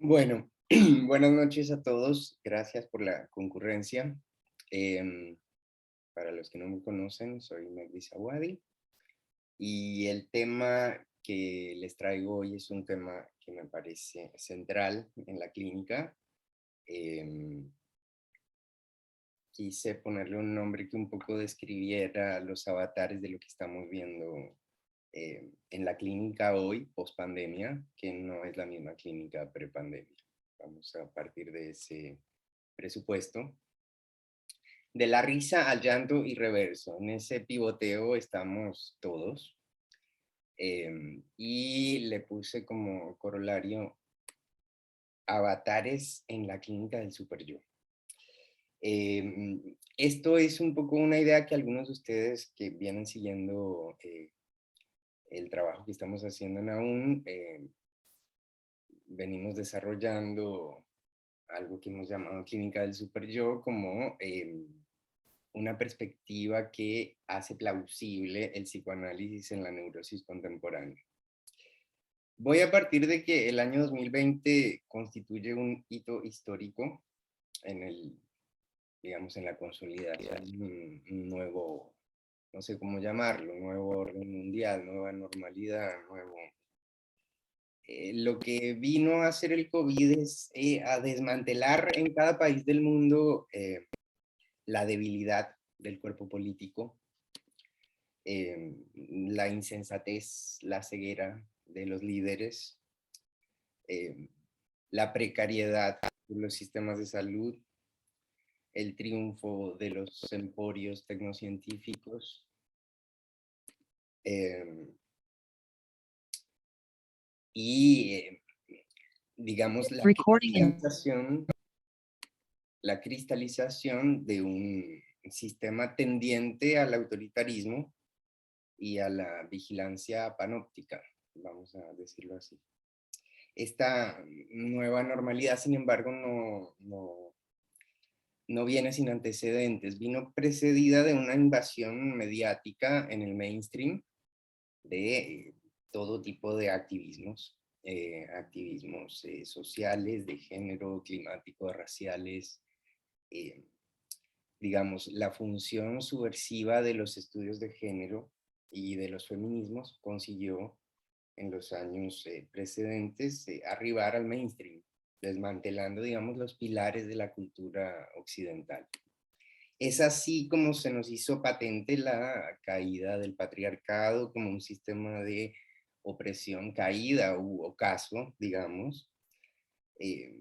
Bueno, buenas noches a todos. Gracias por la concurrencia. Em, para los que no me conocen, soy Megdi Zawadi y el tema que les traigo hoy es un tema que me parece central en la clínica. Em, Quise ponerle un nombre que un poco describiera los avatares de lo que estamos viendo en la clínica hoy, post pandemia, que no es la misma clínica pre-pandemia. Vamos a partir de ese presupuesto. De la risa al llanto y reverso. En ese pivoteo estamos todos. Y le puse como corolario avatares en la clínica del super yo. Esto es un poco una idea que algunos de ustedes que vienen siguiendo el trabajo que estamos haciendo en AUN, venimos desarrollando algo que hemos llamado clínica del super yo como una perspectiva que hace plausible el psicoanálisis en la neurosis contemporánea. Voy a partir de que el año 2020 constituye un hito histórico en el, digamos, en la consolidación de un nuevo, no sé cómo llamarlo, nuevo orden mundial, nueva normalidad, nuevo... lo que vino a hacer el COVID es a desmantelar en cada país del mundo la debilidad del cuerpo político, la insensatez, la ceguera de los líderes, eh, la precariedad de los sistemas de salud, el triunfo de los emporios tecnocientíficos, eh, y, digamos, la cristalización de un sistema tendiente al autoritarismo y a la vigilancia panóptica, vamos a decirlo así. Esta nueva normalidad, sin embargo, no viene sin antecedentes, vino precedida de una invasión mediática en el mainstream de todo tipo de activismos, activismos sociales, de género, climáticos, raciales, eh, digamos, la función subversiva de los estudios de género y de los feminismos consiguió en los años precedentes arribar al mainstream, desmantelando, digamos, los pilares de la cultura occidental. Es así como se nos hizo patente la caída del patriarcado como un sistema de opresión, caída u ocaso, digamos. Eh,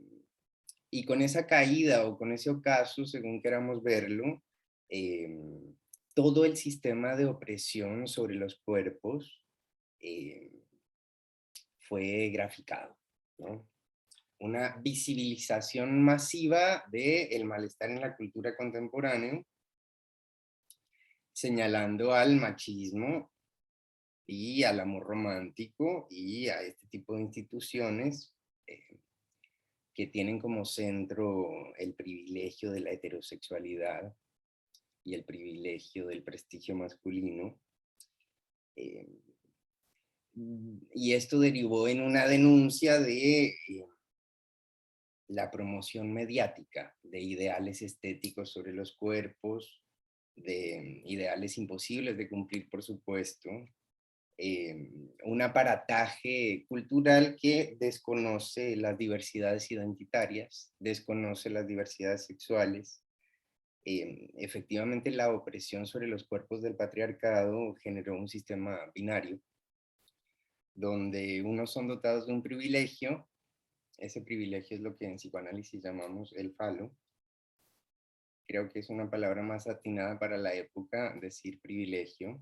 y con esa caída o con ese ocaso, según queramos verlo, eh, todo el sistema de opresión sobre los cuerpos eh, fue graficado, ¿no? Una visibilización masiva del malestar en la cultura contemporánea, señalando al machismo y al amor romántico y a este tipo de instituciones que tienen como centro el privilegio de la heterosexualidad y el privilegio del prestigio masculino. Eh, y esto derivó en una denuncia de la promoción mediática de ideales estéticos sobre los cuerpos, de ideales imposibles de cumplir, por supuesto, un aparataje cultural que desconoce las diversidades identitarias, desconoce las diversidades sexuales. Efectivamente, la opresión sobre los cuerpos del patriarcado generó un sistema binario, donde unos son dotados de un privilegio. Ese privilegio es lo que en psicoanálisis llamamos el falo. Creo que es una palabra más atinada para la época decir privilegio.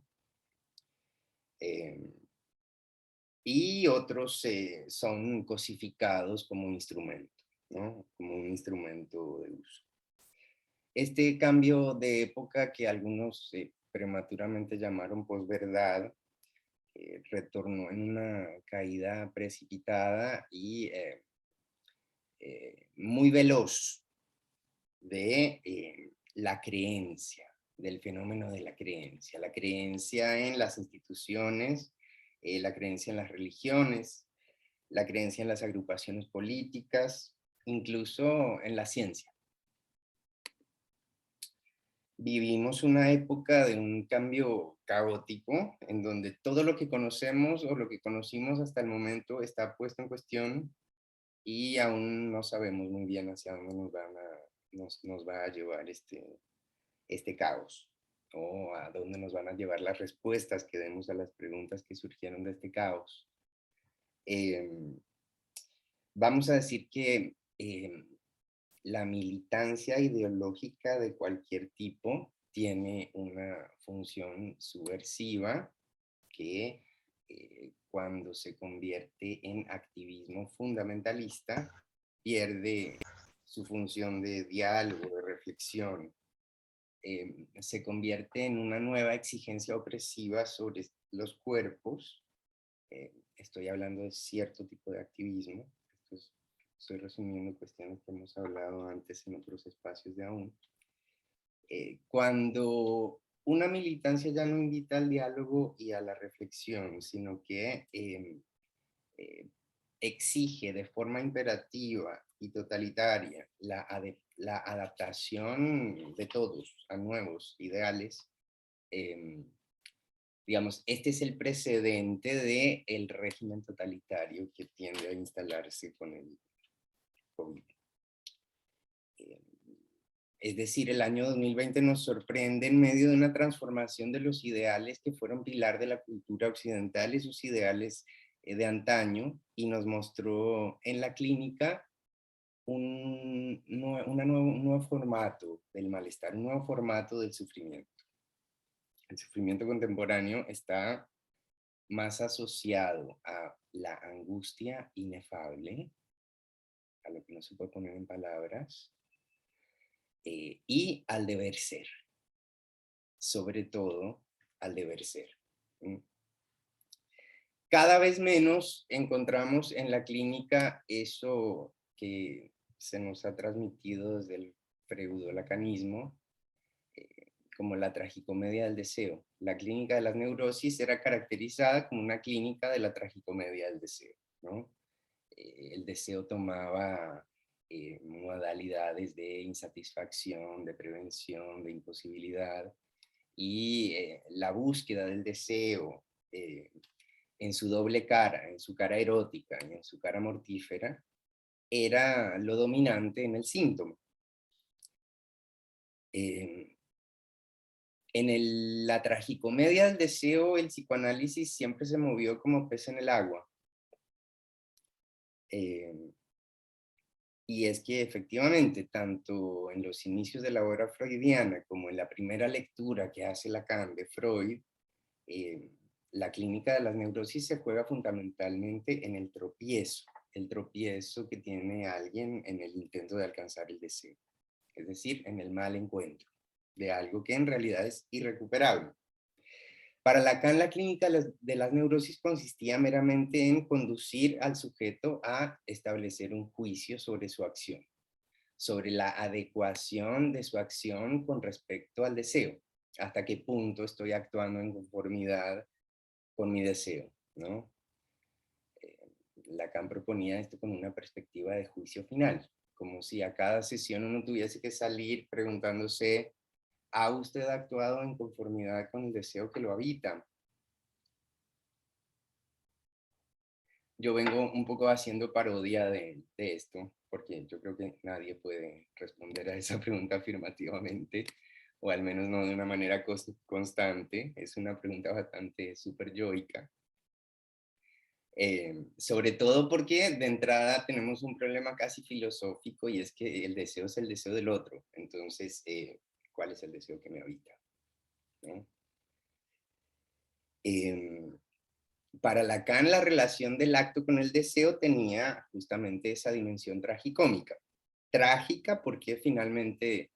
Eh, y otros son cosificados como un instrumento, ¿no? Como un instrumento de uso. Este cambio de época que algunos prematuramente llamaron posverdad, retornó en una caída precipitada y muy veloz de la creencia, del fenómeno de la creencia en las instituciones, la creencia en las religiones, la creencia en las agrupaciones políticas, incluso en la ciencia. Vivimos una época de un cambio caótico en donde todo lo que conocemos o lo que conocimos hasta el momento está puesto en cuestión y aún no sabemos muy bien hacia dónde nos va a llevar este caos, o a dónde nos van a llevar las respuestas que demos a las preguntas que surgieron de este caos. Vamos a decir que la militancia ideológica de cualquier tipo tiene una función subversiva que cuando se convierte en activismo fundamentalista pierde su función de diálogo, de reflexión. Se convierte en una nueva exigencia opresiva sobre los cuerpos. Estoy hablando de cierto tipo de activismo. Estoy resumiendo cuestiones que hemos hablado antes en otros espacios de aún. Cuando una militancia ya no invita al diálogo y a la reflexión, sino que exige de forma imperativa y totalitaria la adaptación de todos a nuevos ideales, digamos, este es el precedente del régimen totalitario que tiende a instalarse con el COVID. Es decir, el año 2020 nos sorprende en medio de una transformación de los ideales que fueron pilar de la cultura occidental, esos ideales de antaño, y nos mostró en la clínica un nuevo formato del malestar, un nuevo formato del sufrimiento. El sufrimiento contemporáneo está más asociado a la angustia inefable, a lo que no se puede poner en palabras, y al deber ser, sobre todo al deber ser. Cada vez menos encontramos en la clínica eso que se nos ha transmitido desde el pseudo-lacanismo, como la tragicomedia del deseo. La clínica de las neurosis era caracterizada como una clínica de la tragicomedia del deseo, ¿no? El deseo tomaba modalidades de insatisfacción, de prevención, de imposibilidad, y la búsqueda del deseo en su doble cara, en su cara erótica y en su cara mortífera, era lo dominante en el síntoma. La tragicomedia del deseo, el psicoanálisis siempre se movió como pez en el agua. Y es que efectivamente, tanto en los inicios de la obra freudiana como en la primera lectura que hace Lacan de Freud, la clínica de las neurosis se juega fundamentalmente en el tropiezo que tiene alguien en el intento de alcanzar el deseo, es decir, en el mal encuentro de algo que en realidad es irrecuperable. Para Lacan, la clínica de las neurosis consistía meramente en conducir al sujeto a establecer un juicio sobre su acción, sobre la adecuación de su acción con respecto al deseo, hasta qué punto estoy actuando en conformidad con mi deseo, ¿no? Lacan proponía esto con una perspectiva de juicio final, como si a cada sesión uno tuviese que salir preguntándose, ¿ha usted actuado en conformidad con el deseo que lo habita? Yo vengo un poco haciendo parodia de esto, porque yo creo que nadie puede responder a esa pregunta afirmativamente, o al menos no de una manera constante. Es una pregunta bastante súper yoica. Sobre todo porque de entrada tenemos un problema casi filosófico, y es que el deseo es el deseo del otro. Entonces, ¿cuál es el deseo que me habita? ¿No? Para Lacan, la relación del acto con el deseo tenía justamente esa dimensión tragicómica. Trágica porque finalmente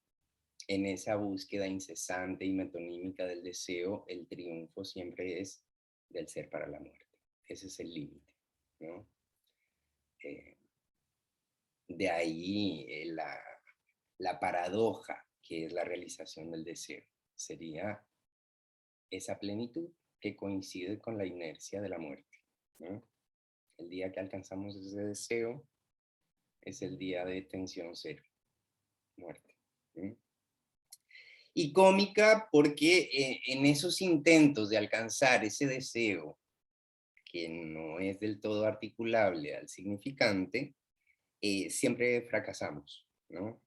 en esa búsqueda incesante y metonímica del deseo, el triunfo siempre es del ser para la muerte. Ese es el límite, ¿no? De ahí la paradoja que es la realización del deseo. Sería esa plenitud que coincide con la inercia de la muerte, ¿no? El día que alcanzamos ese deseo es el día de tensión cero, muerte. ¿Sí? Y cómica porque en esos intentos de alcanzar ese deseo, que no es del todo articulable al significante, siempre fracasamos, ¿no?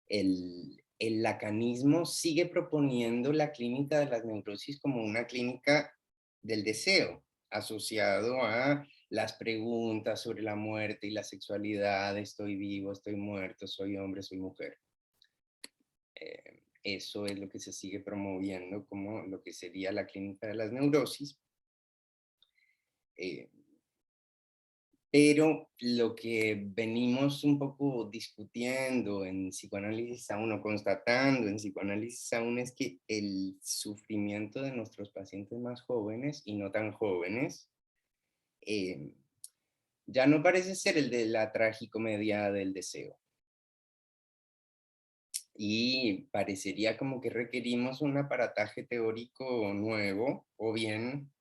El lacanismo sigue proponiendo la clínica de las neurosis como una clínica del deseo, asociado a las preguntas sobre la muerte y la sexualidad, estoy vivo, estoy muerto, soy hombre, soy mujer. Eso es lo que se sigue promoviendo como lo que sería la clínica de las neurosis. Eh, Pero lo que venimos un poco discutiendo en psicoanálisis aún o constatando en psicoanálisis aún es que el sufrimiento de nuestros pacientes más jóvenes y no tan jóvenes eh, ya no parece ser el de la tragicomedia del deseo. Y parecería como que requerimos un aparataje teórico nuevo o bien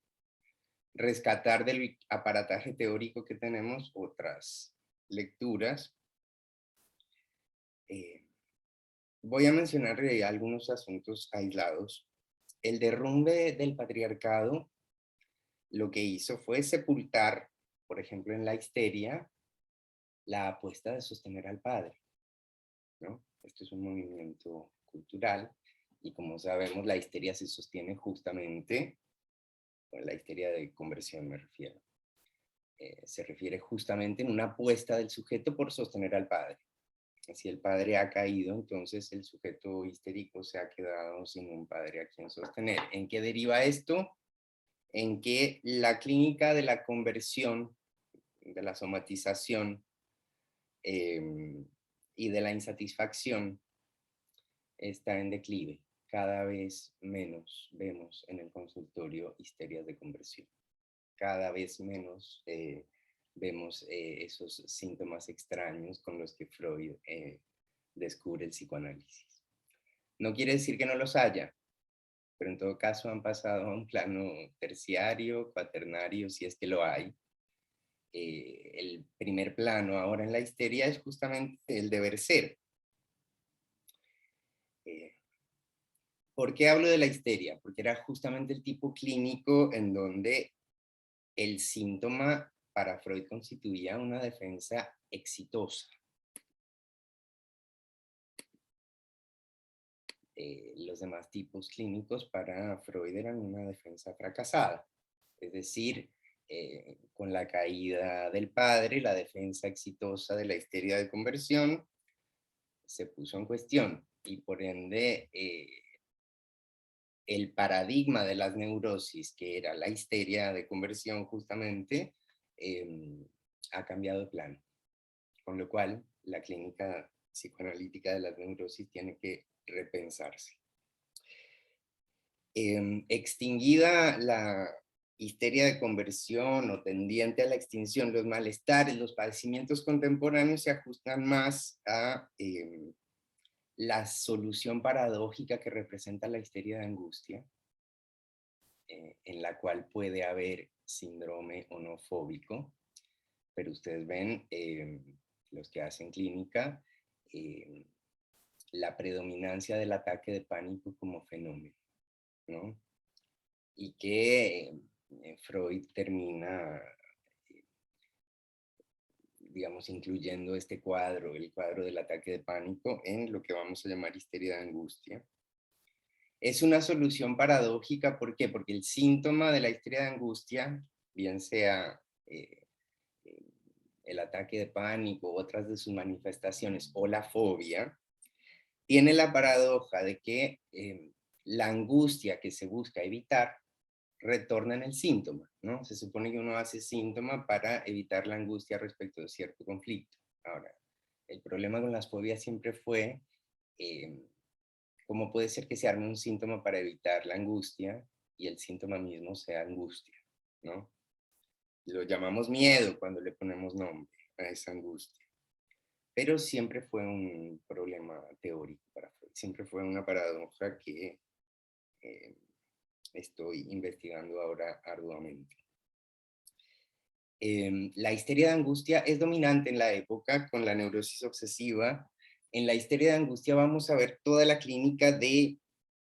rescatar del aparataje teórico que tenemos otras lecturas. Eh, Voy a mencionar algunos asuntos aislados. El derrumbe del patriarcado lo que hizo fue sepultar, por ejemplo, en la histeria, la apuesta de sostener al padre, ¿no? Esto es un movimiento cultural y como sabemos la histeria se sostiene justamente, bueno, la histeria de conversión me refiero, se refiere justamente en una apuesta del sujeto por sostener al padre. Si el padre ha caído, entonces el sujeto histérico se ha quedado sin un padre a quien sostener. ¿En qué deriva esto? En que la clínica de la conversión, de la somatización y de la insatisfacción está en declive. Cada vez menos vemos en el consultorio histerias de conversión. Cada vez menos vemos esos síntomas extraños con los que Freud descubre el psicoanálisis. No quiere decir que no los haya, pero en todo caso han pasado a un plano terciario, cuaternario, si es que lo hay. El primer plano ahora en la histeria es justamente el deber ser. ¿Por qué hablo de la histeria? Porque era justamente el tipo clínico en donde el síntoma para Freud constituía una defensa exitosa. Los demás tipos clínicos para Freud eran una defensa fracasada. Es decir, con la caída del padre, la defensa exitosa de la histeria de conversión se puso en cuestión y por ende el paradigma de las neurosis, que era la histeria de conversión justamente, ha cambiado de plano. Con lo cual, la clínica psicoanalítica de las neurosis tiene que repensarse. Extinguida la histeria de conversión o tendiente a la extinción, los malestares, los padecimientos contemporáneos se ajustan más a la solución paradójica que representa la histeria de angustia, en la cual puede haber síndrome onofóbico, pero ustedes ven, los que hacen clínica, la predominancia del ataque de pánico como fenómeno, ¿no? Y que Freud termina, digamos, incluyendo este cuadro, el cuadro del ataque de pánico, en lo que vamos a llamar histeria de angustia. Es una solución paradójica, ¿por qué? Porque el síntoma de la histeria de angustia, bien sea el ataque de pánico, otras de sus manifestaciones, o la fobia, tiene la paradoja de que la angustia que se busca evitar retorna en el síntoma, ¿no? Se supone que uno hace síntoma para evitar la angustia respecto de cierto conflicto. Ahora, el problema con las fobias siempre fue cómo puede ser que se arme un síntoma para evitar la angustia y el síntoma mismo sea angustia, ¿no? Lo llamamos miedo cuando le ponemos nombre a esa angustia. Pero siempre fue un problema teórico para Freud, siempre fue una paradoja que estoy investigando ahora arduamente. La histeria de angustia es dominante en la época con la neurosis obsesiva. En la histeria de angustia vamos a ver toda la clínica de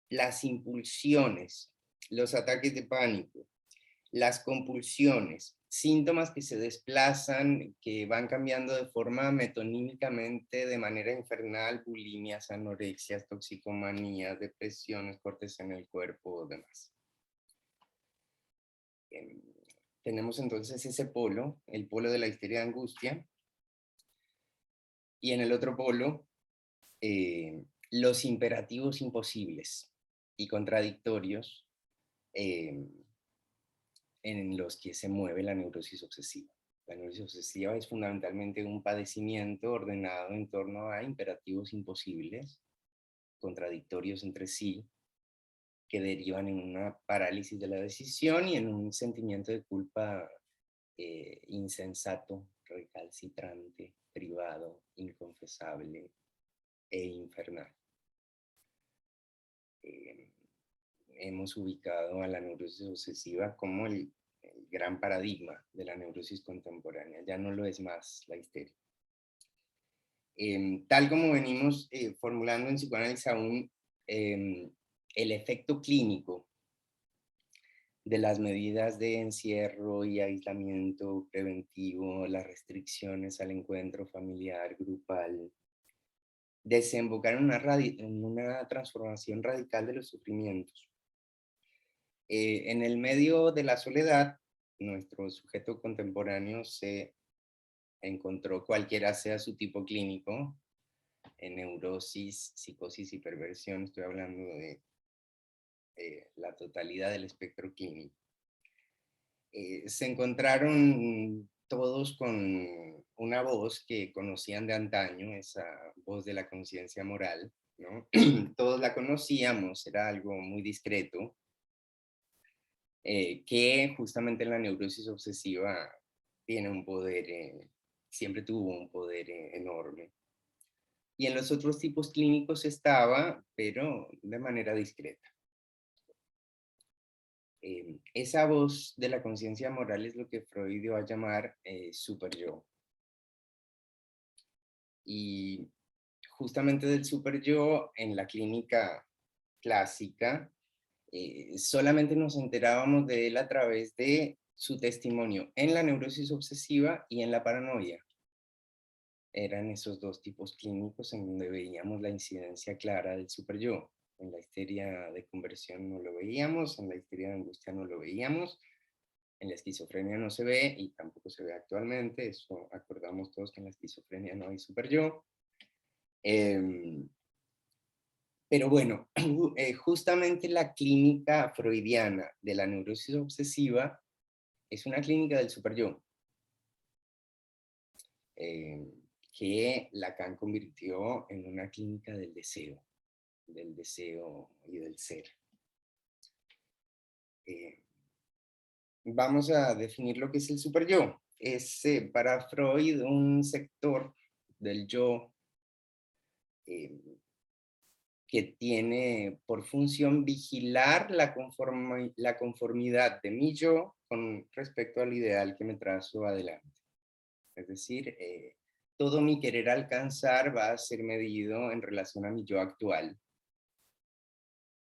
las impulsiones, los ataques de pánico, las compulsiones, síntomas que se desplazan, que van cambiando de forma metonímicamente de manera infernal, bulimias, anorexias, toxicomanías, depresiones, cortes en el cuerpo, demás. Tenemos entonces ese polo, el polo de la histeria de angustia, y en el otro polo, los imperativos imposibles y contradictorios eh, en los que se mueve la neurosis obsesiva. La neurosis obsesiva es fundamentalmente un padecimiento ordenado en torno a imperativos imposibles, contradictorios entre sí, que derivan en una parálisis de la decisión y en un sentimiento de culpa insensato, recalcitrante, privado, inconfesable e infernal. Eh, Hemos ubicado a la neurosis obsesiva como el gran paradigma de la neurosis contemporánea, ya no lo es más la histeria. Tal como venimos formulando en psicoanálisis aún, el efecto clínico de las medidas de encierro y aislamiento preventivo, las restricciones al encuentro familiar, grupal, desembocar en una transformación radical de los sufrimientos. En el medio de la soledad, nuestro sujeto contemporáneo se encontró, cualquiera sea su tipo clínico, en neurosis, psicosis y perversión, estoy hablando de la totalidad del espectro clínico. Se encontraron todos con una voz que conocían de antaño, esa voz de la conciencia moral, ¿no? Todos la conocíamos, era algo muy discreto, que justamente en la neurosis obsesiva tiene un poder, siempre tuvo un poder enorme. Y en los otros tipos clínicos estaba, pero de manera discreta. Esa voz de la conciencia moral es lo que Freud va a llamar super yo. Y justamente del super yo en la clínica clásica, solamente nos enterábamos de él a través de su testimonio en la neurosis obsesiva y en la paranoia. Eran esos dos tipos clínicos en donde veíamos la incidencia clara del super yo. En la histeria de conversión no lo veíamos, en la histeria de angustia no lo veíamos, en la esquizofrenia no se ve y tampoco se ve actualmente, eso acordamos todos que en la esquizofrenia no hay super yo. Pero bueno, justamente la clínica freudiana de la neurosis obsesiva es una clínica del super yo, que Lacan convirtió en una clínica del deseo y del ser. Vamos a definir lo que es el super yo. Es para Freud un sector del yo que tiene por función vigilar la conformidad de mi yo con respecto al ideal que me trazo adelante. Es decir, todo mi querer alcanzar va a ser medido en relación a mi yo actual.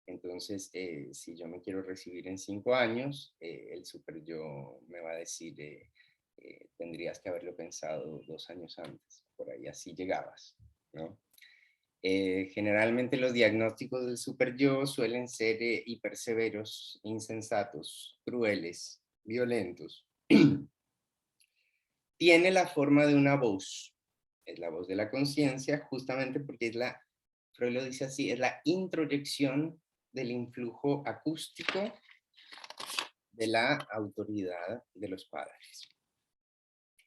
Entonces, si yo me quiero recibir en 5 años, el super yo me va a decir, tendrías que haberlo pensado 2 años antes, por ahí así llegabas, ¿no? Generalmente los diagnósticos del super yo suelen ser hiperseveros, insensatos, crueles, violentos. Tiene la forma de una voz, es la voz de la conciencia, justamente porque es la, Freud lo dice así, es la introyección del influjo acústico de la autoridad de los padres.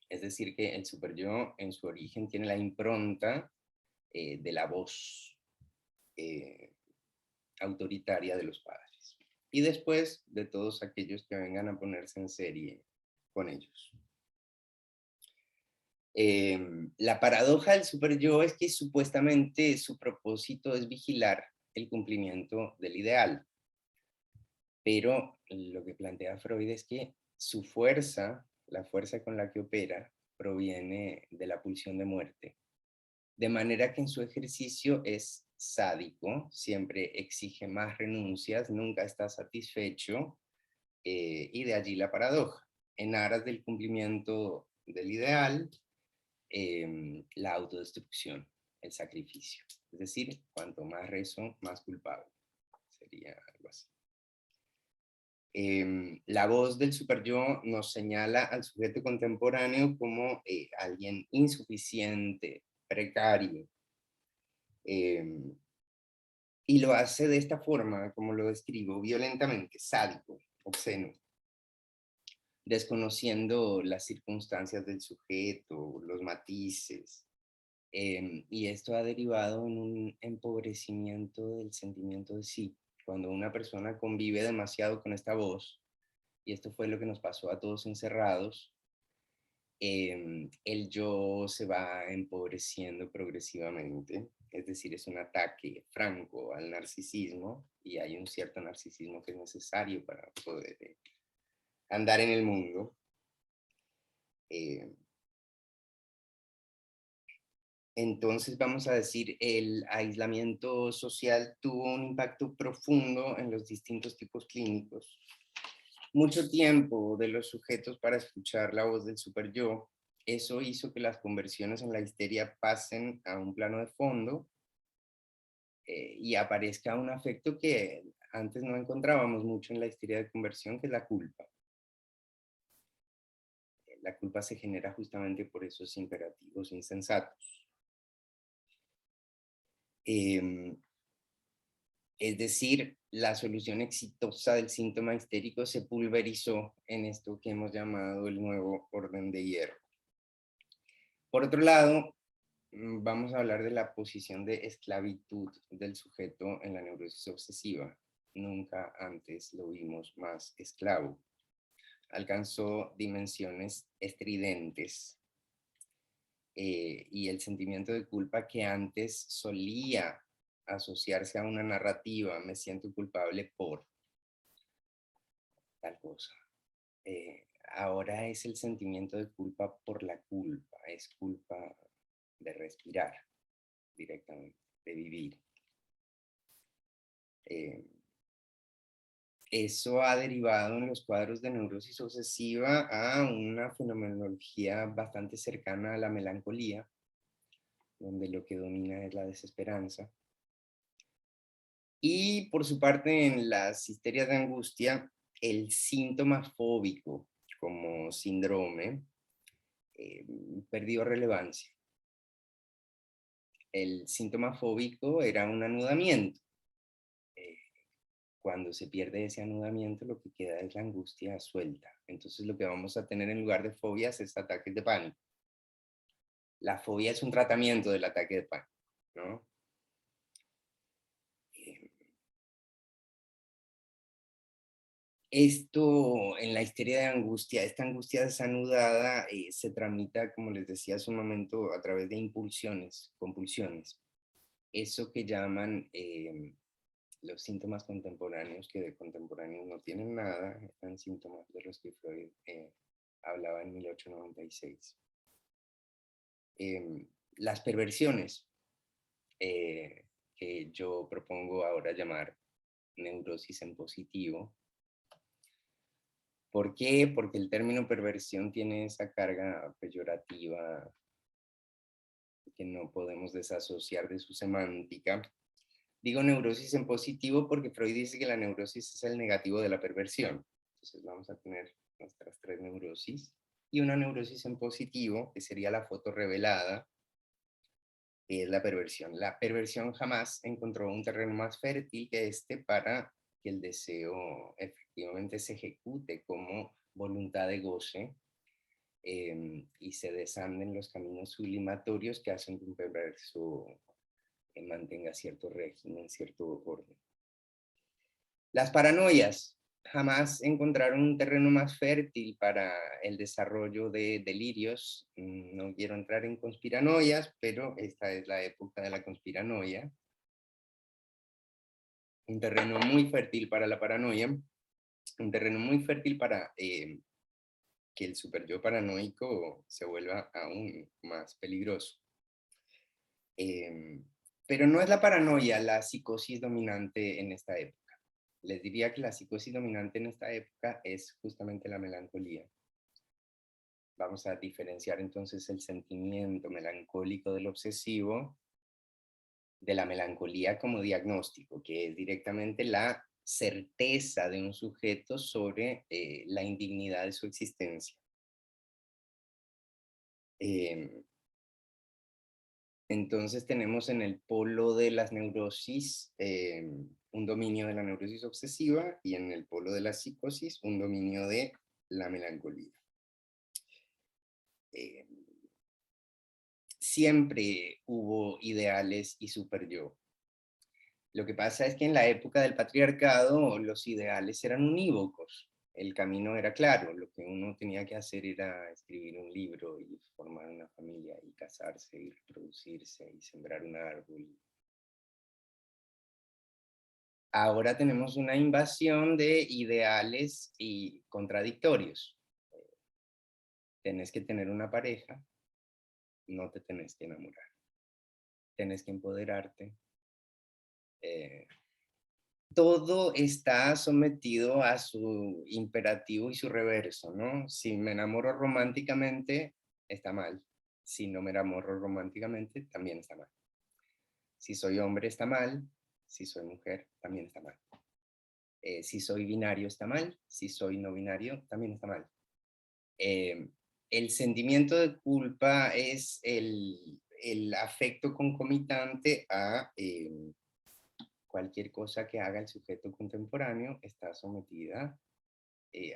Es decir, que el super yo en su origen tiene la impronta de la voz autoritaria de los padres. Y después de todos aquellos que vengan a ponerse en serie con ellos. La paradoja del super yo es que supuestamente su propósito es vigilar el cumplimiento del ideal. Pero lo que plantea Freud es que su fuerza, la fuerza con la que opera, proviene de la pulsión de muerte. De manera que en su ejercicio es sádico, siempre exige más renuncias, nunca está satisfecho, y de allí la paradoja. En aras del cumplimiento del ideal, la autodestrucción, el sacrificio. Es decir, cuanto más rezo, más culpable. Sería algo así. La voz del superyo nos señala al sujeto contemporáneo como alguien insuficiente, precario, y lo hace de esta forma, como lo describo, violentamente, sádico, obsceno, desconociendo las circunstancias del sujeto, los matices, y esto ha derivado en un empobrecimiento del sentimiento de sí. Cuando una persona convive demasiado con esta voz, y esto fue lo que nos pasó a todos encerrados, el yo se va empobreciendo progresivamente, es decir, es un ataque franco al narcisismo, y hay un cierto narcisismo que es necesario para poder andar en el mundo. Entonces, vamos a decir, el aislamiento social tuvo un impacto profundo en los distintos tipos clínicos. Mucho tiempo de los sujetos para escuchar la voz del superyo. Eso hizo que las conversiones en la histeria pasen a un plano de fondo, y aparezca un afecto que antes no encontrábamos mucho en la histeria de conversión, que es la culpa. La culpa se genera justamente por esos imperativos insensatos. Em, Es decir, la solución exitosa del síntoma histérico se pulverizó en esto que hemos llamado el nuevo orden de hierro. Por otro lado, vamos a hablar de la posición de esclavitud del sujeto en la neurosis obsesiva. Nunca antes lo vimos más esclavo. Alcanzó dimensiones estridentes, y el sentimiento de culpa que antes solía asociarse a una narrativa, me siento culpable por tal cosa. Ahora es el sentimiento de culpa por la culpa, es culpa de respirar directamente, de vivir. Eh, Eso ha derivado en los cuadros de neurosis obsesiva a una fenomenología bastante cercana a la melancolía, donde lo que domina es la desesperanza. Y por su parte, en las histerias de angustia, el síntoma fóbico como síndrome perdió relevancia. El síntoma fóbico era un anudamiento. Eh, Cuando se pierde ese anudamiento, lo que queda es la angustia suelta. Entonces lo que vamos a tener en lugar de fobias es ataques de pánico. La fobia es un tratamiento del ataque de pánico, ¿no? Eh, Esto en la histeria de angustia, esta angustia desanudada, se tramita, como les decía hace un momento, a través de impulsiones, compulsiones. Eso que llaman los síntomas contemporáneos, que de contemporáneos no tienen nada, eran síntomas de los que Freud hablaba en 1896. Las perversiones, que yo propongo ahora llamar neurosis en positivo. ¿Por qué? Porque el término perversión tiene esa carga peyorativa que no podemos desasociar de su semántica. Digo neurosis en positivo porque Freud dice que la neurosis es el negativo de la perversión. Entonces vamos a tener nuestras tres neurosis. Y una neurosis en positivo, que sería la foto revelada, que es la perversión. La perversión jamás encontró un terreno más fértil que este para que el deseo efectivamente se ejecute como voluntad de goce, y se desanden los caminos sublimatorios que hacen que un perverso mantenga cierto régimen, cierto orden. Las paranoias jamás encontraron un terreno más fértil para el desarrollo de delirios. No quiero entrar en conspiranoias, pero esta es la época de la conspiranoia. Un terreno muy fértil para la paranoia, un terreno muy fértil para que el superyo paranoico se vuelva aún más peligroso. Em, pero no es la paranoia la psicosis dominante en esta época. Les diría que la psicosis dominante en esta época es justamente la melancolía. Vamos a diferenciar entonces el sentimiento melancólico del obsesivo de la melancolía como diagnóstico, que es directamente la certeza de un sujeto sobre la indignidad de su existencia. Em, entonces tenemos en el polo de las neurosis un dominio de la neurosis obsesiva y en el polo de la psicosis un dominio de la melancolía. Em, Siempre hubo ideales y superyo. Lo que pasa es que en la época del patriarcado los ideales eran unívocos. El camino era claro, lo que uno tenía que hacer era escribir un libro y formar una familia y casarse y reproducirse y sembrar un árbol. Ahora tenemos una invasión de ideales y contradictorios. Tenés que tener una pareja, no te tenés que enamorar. Tenés que empoderarte. Eh, Todo está sometido a su imperativo y su reverso, ¿no? Si me enamoro románticamente, está mal. Si no me enamoro románticamente, también está mal. Si soy hombre, está mal. Si soy mujer, también está mal. Si soy binario, está mal. Si soy no binario, también está mal. Eh, el sentimiento de culpa es el afecto concomitante a cualquier cosa que haga el sujeto contemporáneo está sometida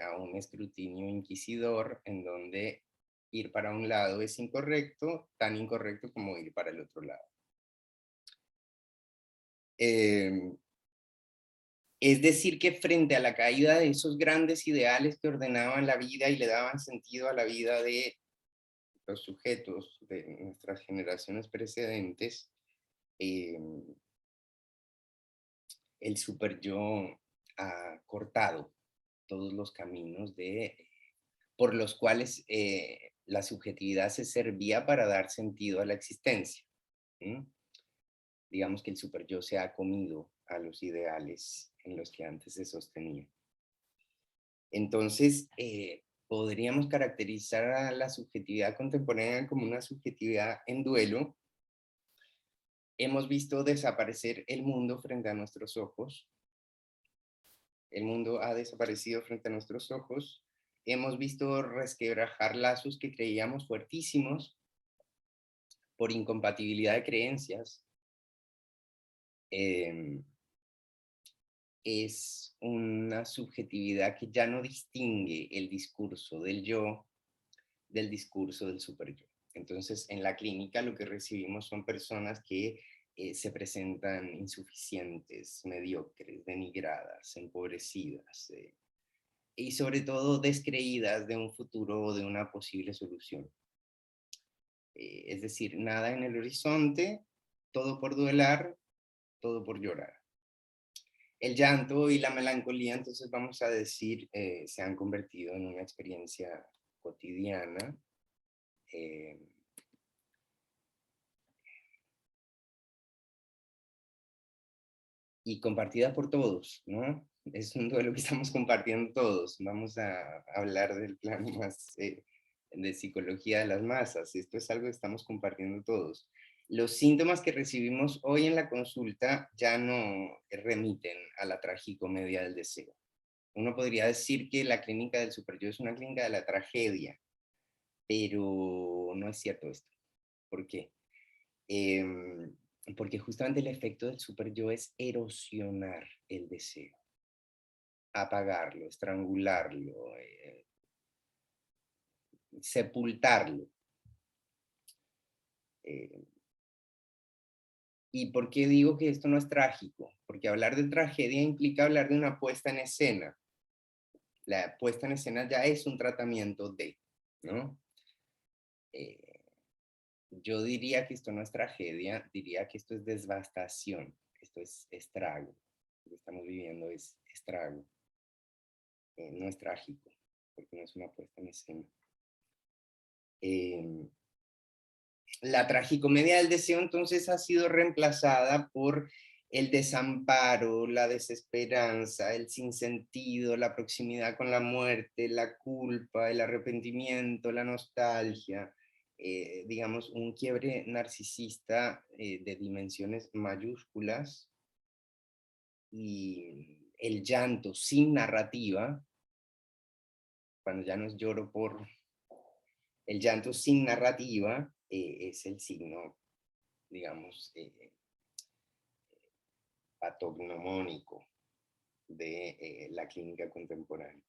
a un escrutinio inquisidor en donde ir para un lado es incorrecto, tan incorrecto como ir para el otro lado. Eh, es decir, que frente a la caída de esos grandes ideales que ordenaban la vida y le daban sentido a la vida de los sujetos de nuestras generaciones precedentes, eh, el superyo ha cortado todos los caminos por los cuales la subjetividad se servía para dar sentido a la existencia. ¿Sí? Digamos que el superyo se ha comido a los ideales en los que antes se sostenía. Entonces, podríamos caracterizar a la subjetividad contemporánea como una subjetividad en duelo. Hemos visto desaparecer el mundo frente a nuestros ojos. El mundo ha desaparecido frente a nuestros ojos. Hemos visto resquebrajar lazos que creíamos fuertísimos por incompatibilidad de creencias. Eh, es una subjetividad que ya no distingue el discurso del yo del discurso del superyo. Entonces, en la clínica lo que recibimos son personas que se presentan insuficientes, mediocres, denigradas, empobrecidas y sobre todo descreídas de un futuro o de una posible solución. Es decir, nada en el horizonte, todo por duelar, todo por llorar. El llanto y la melancolía, entonces vamos a decir, se han convertido en una experiencia cotidiana, eh, y compartida por todos, ¿no? Es un duelo que estamos compartiendo todos. Vamos a hablar del plano más de psicología de las masas. Esto es algo que estamos compartiendo todos. Los síntomas que recibimos hoy en la consulta ya no remiten a la tragicomedia del deseo. Uno podría decir que la clínica del superyo es una clínica de la tragedia, pero no es cierto esto. ¿Por qué? Porque justamente el efecto del superyo es erosionar el deseo, apagarlo, estrangularlo, sepultarlo. Eh, ¿Y por qué digo que esto no es trágico? Porque hablar de tragedia implica hablar de una puesta en escena. La puesta en escena ya es un tratamiento de, ¿no? Eh, yo diría que esto no es tragedia, diría que esto es devastación, esto es estrago. Lo que estamos viviendo es estrago, no es trágico. porque no es una puesta en escena. La tragicomedia del deseo entonces ha sido reemplazada por el desamparo, la desesperanza, el sinsentido, la proximidad con la muerte, la culpa, el arrepentimiento, la nostalgia, digamos, un quiebre narcisista de dimensiones mayúsculas, y el llanto sin narrativa, cuando ya no es lloro por... El llanto sin narrativa es el signo, digamos, patognomónico de la clínica contemporánea.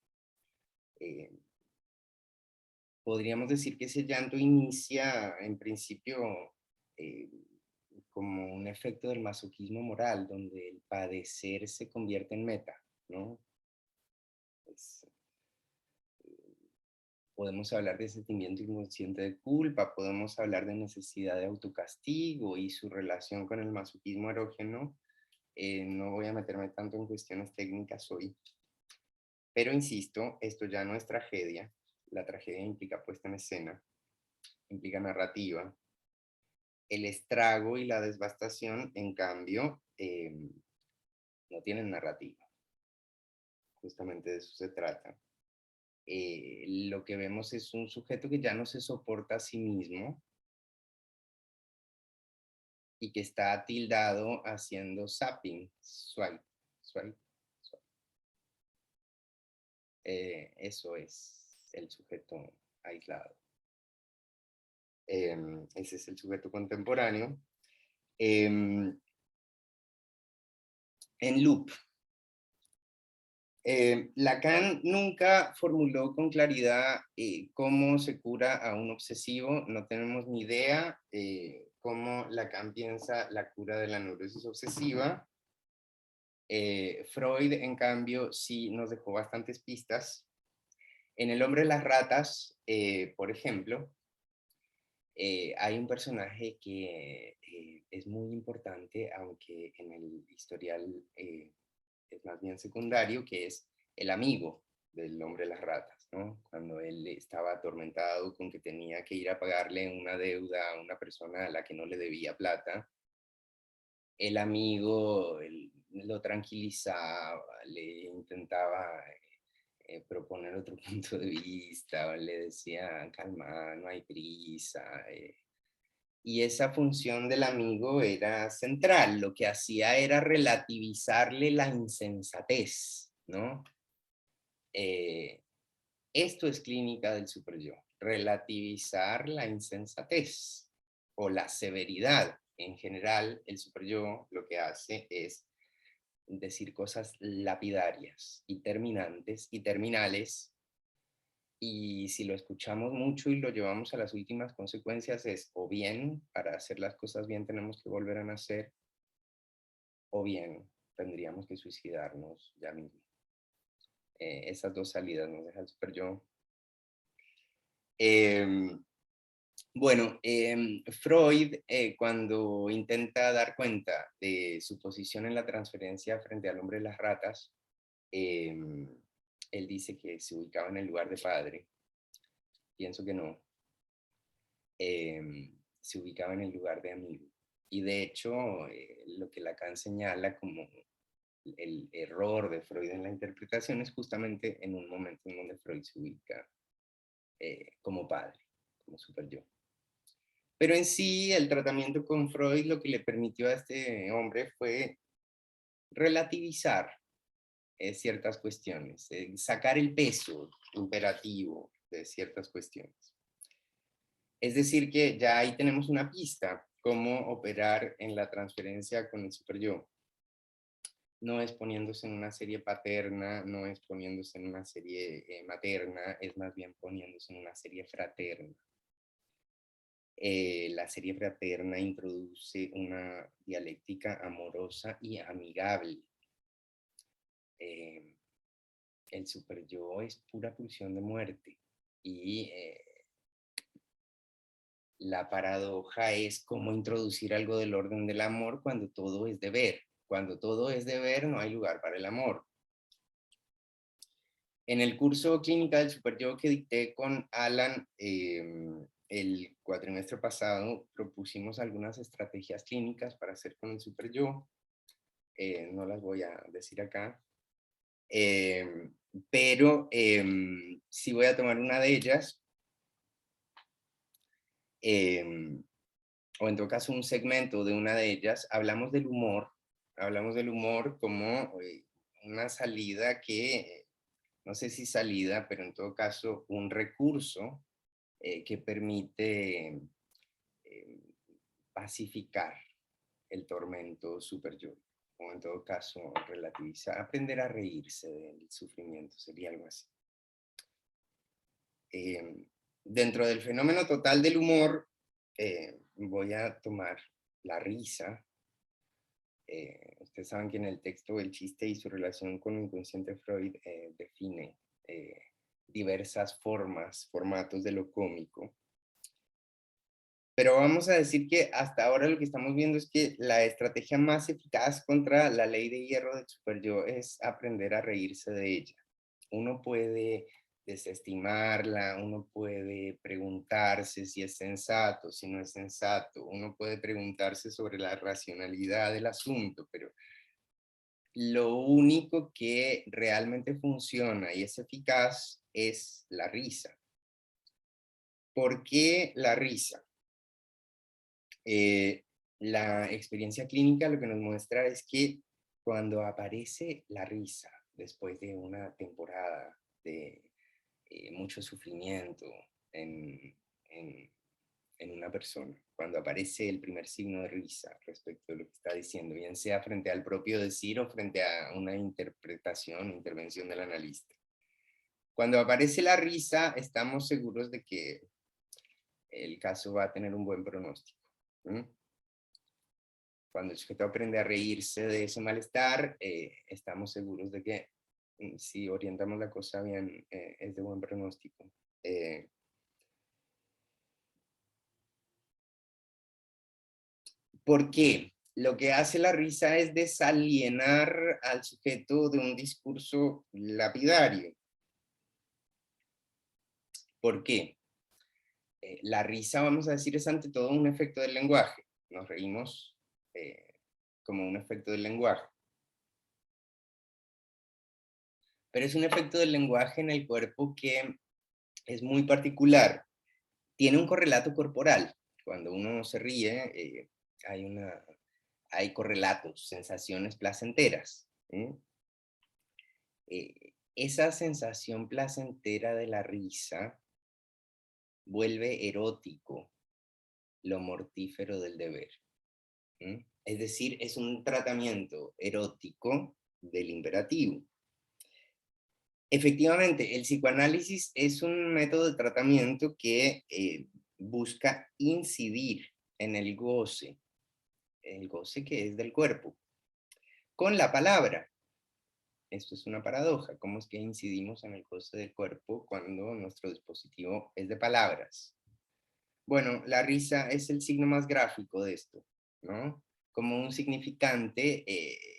Podríamos decir que ese llanto inicia en principio eh, como un efecto del masoquismo moral, donde el padecer se convierte en meta, ¿no? Pues, podemos hablar de sentimiento inconsciente de culpa, podemos hablar de necesidad de autocastigo y su relación con el masoquismo erógeno. No voy a meterme tanto en cuestiones técnicas hoy, pero insisto, esto ya no es tragedia. La tragedia implica puesta en escena, implica narrativa. El estrago y la devastación, en cambio, no tienen narrativa. Justamente de eso se trata. Lo que vemos es un sujeto que ya no se soporta a sí mismo y que está tildado haciendo zapping, swipe, swipe, swipe. Eso es el sujeto aislado. Ese es el sujeto contemporáneo. En loop. Lacan nunca formuló con claridad cómo se cura a un obsesivo. No tenemos ni idea cómo Lacan piensa la cura de la neurosis obsesiva. Freud, en cambio, sí nos dejó bastantes pistas. En El hombre de las ratas, por ejemplo, hay un personaje que es muy importante, aunque en el historial es más bien secundario, que es el amigo del hombre de las ratas, ¿no? Cuando él estaba atormentado con que tenía que ir a pagarle una deuda a una persona a la que no le debía plata, el amigo lo tranquilizaba, le intentaba proponer otro punto de vista, le decía, calma, no hay prisa. Y esa función del amigo era central. Lo que hacía era relativizarle la insensatez, ¿no? Esto es clínica del superyo, relativizar la insensatez o la severidad. En general, el superyo lo que hace es decir cosas lapidarias y terminantes y terminales, y si lo escuchamos mucho y lo llevamos a las últimas consecuencias es o bien para hacer las cosas bien tenemos que volver a nacer, o bien tendríamos que suicidarnos ya mismo. Esas dos salidas nos deja el superyo. Bueno, Freud, cuando intenta dar cuenta de su posición en la transferencia frente al hombre de las ratas, él dice que se ubicaba en el lugar de padre. Pienso que no. Se ubicaba en el lugar de amigo. Y de hecho, lo que Lacan señala como el error de Freud en la interpretación es justamente en un momento en donde Freud se ubica como padre, como superyo. Pero en sí, el tratamiento con Freud lo que le permitió a este hombre fue relativizar ciertas cuestiones, sacar el peso imperativo de ciertas cuestiones. Es decir, que ya ahí tenemos una pista, cómo operar en la transferencia con el superyo. No es poniéndose en una serie paterna, no es poniéndose en una serie materna, es más bien poniéndose en una serie fraterna. La serie fraterna introduce una dialéctica amorosa y amigable. El superyo es pura pulsión de muerte y la paradoja es cómo introducir algo del orden del amor cuando todo es deber. Cuando todo es deber no hay lugar para el amor. En el curso Clínica del Superyo que dicté con Alan el cuatrimestre pasado, propusimos algunas estrategias clínicas para hacer con el Superyo. No las voy a decir acá. Pero sí voy a tomar una de ellas, o en todo caso un segmento de una de ellas. Hablamos del humor como una salida que, no sé si salida, pero en todo caso un recurso que permite eh, pacificar el tormento superior, o en todo caso relativizar, aprender a reírse del sufrimiento, sería algo así. Dentro del fenómeno total del humor, voy a tomar la risa. Ustedes saben que en el texto El chiste y su relación con el inconsciente, Freud define diversas formatos de lo cómico. Pero vamos a decir que hasta ahora lo que estamos viendo es que la estrategia más eficaz contra la ley de hierro del superyo es aprender a reírse de ella. Uno puede desestimarla, uno puede preguntarse si es sensato, si no es sensato, uno puede preguntarse sobre la racionalidad del asunto, pero lo único que realmente funciona y es eficaz es la risa. ¿Por qué la risa? La experiencia clínica lo que nos muestra es que cuando aparece la risa después de una temporada de mucho sufrimiento en, en, en una persona, cuando aparece el primer signo de risa respecto de lo que está diciendo, bien sea frente al propio decir o frente a una interpretación, intervención del analista. Cuando aparece la risa, estamos seguros de que el caso va a tener un buen pronóstico. Cuando el sujeto aprende a reírse de ese malestar, estamos seguros de que si orientamos la cosa bien, es de buen pronóstico. ¿Por qué? Lo que hace la risa es desalienar al sujeto de un discurso lapidario. ¿Por qué? La risa, vamos a decir, es ante todo un efecto del lenguaje. Nos reímos como un efecto del lenguaje. Pero es un efecto del lenguaje en el cuerpo que es muy particular. Tiene un correlato corporal. Cuando uno se ríe, hay correlatos, sensaciones placenteras. Esa sensación placentera de la risa vuelve erótico lo mortífero del deber. Es decir, es un tratamiento erótico del imperativo. Efectivamente, el psicoanálisis es un método de tratamiento que busca incidir en el goce que es del cuerpo, con la palabra. Esto es una paradoja. ¿Cómo es que incidimos en el goce del cuerpo cuando nuestro dispositivo es de palabras? Bueno, la risa es el signo más gráfico de esto, ¿no? Como un significante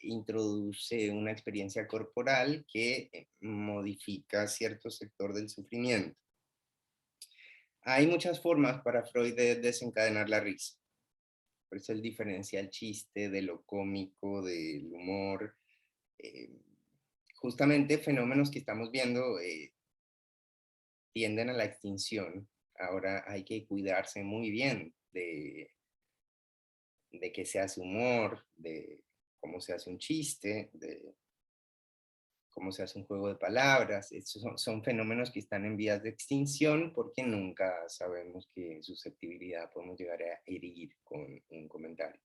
introduce una experiencia corporal que modifica cierto sector del sufrimiento. Hay muchas formas para Freud de desencadenar la risa. Por eso él diferencia el chiste de lo cómico, del humor. Eh, Justamente fenómenos que estamos viendo tienden a la extinción. Ahora hay que cuidarse muy bien de qué se hace humor, de cómo se hace un chiste, de cómo se hace un juego de palabras. Estos son fenómenos que están en vías de extinción porque nunca sabemos qué susceptibilidad podemos llegar a herir con un comentario.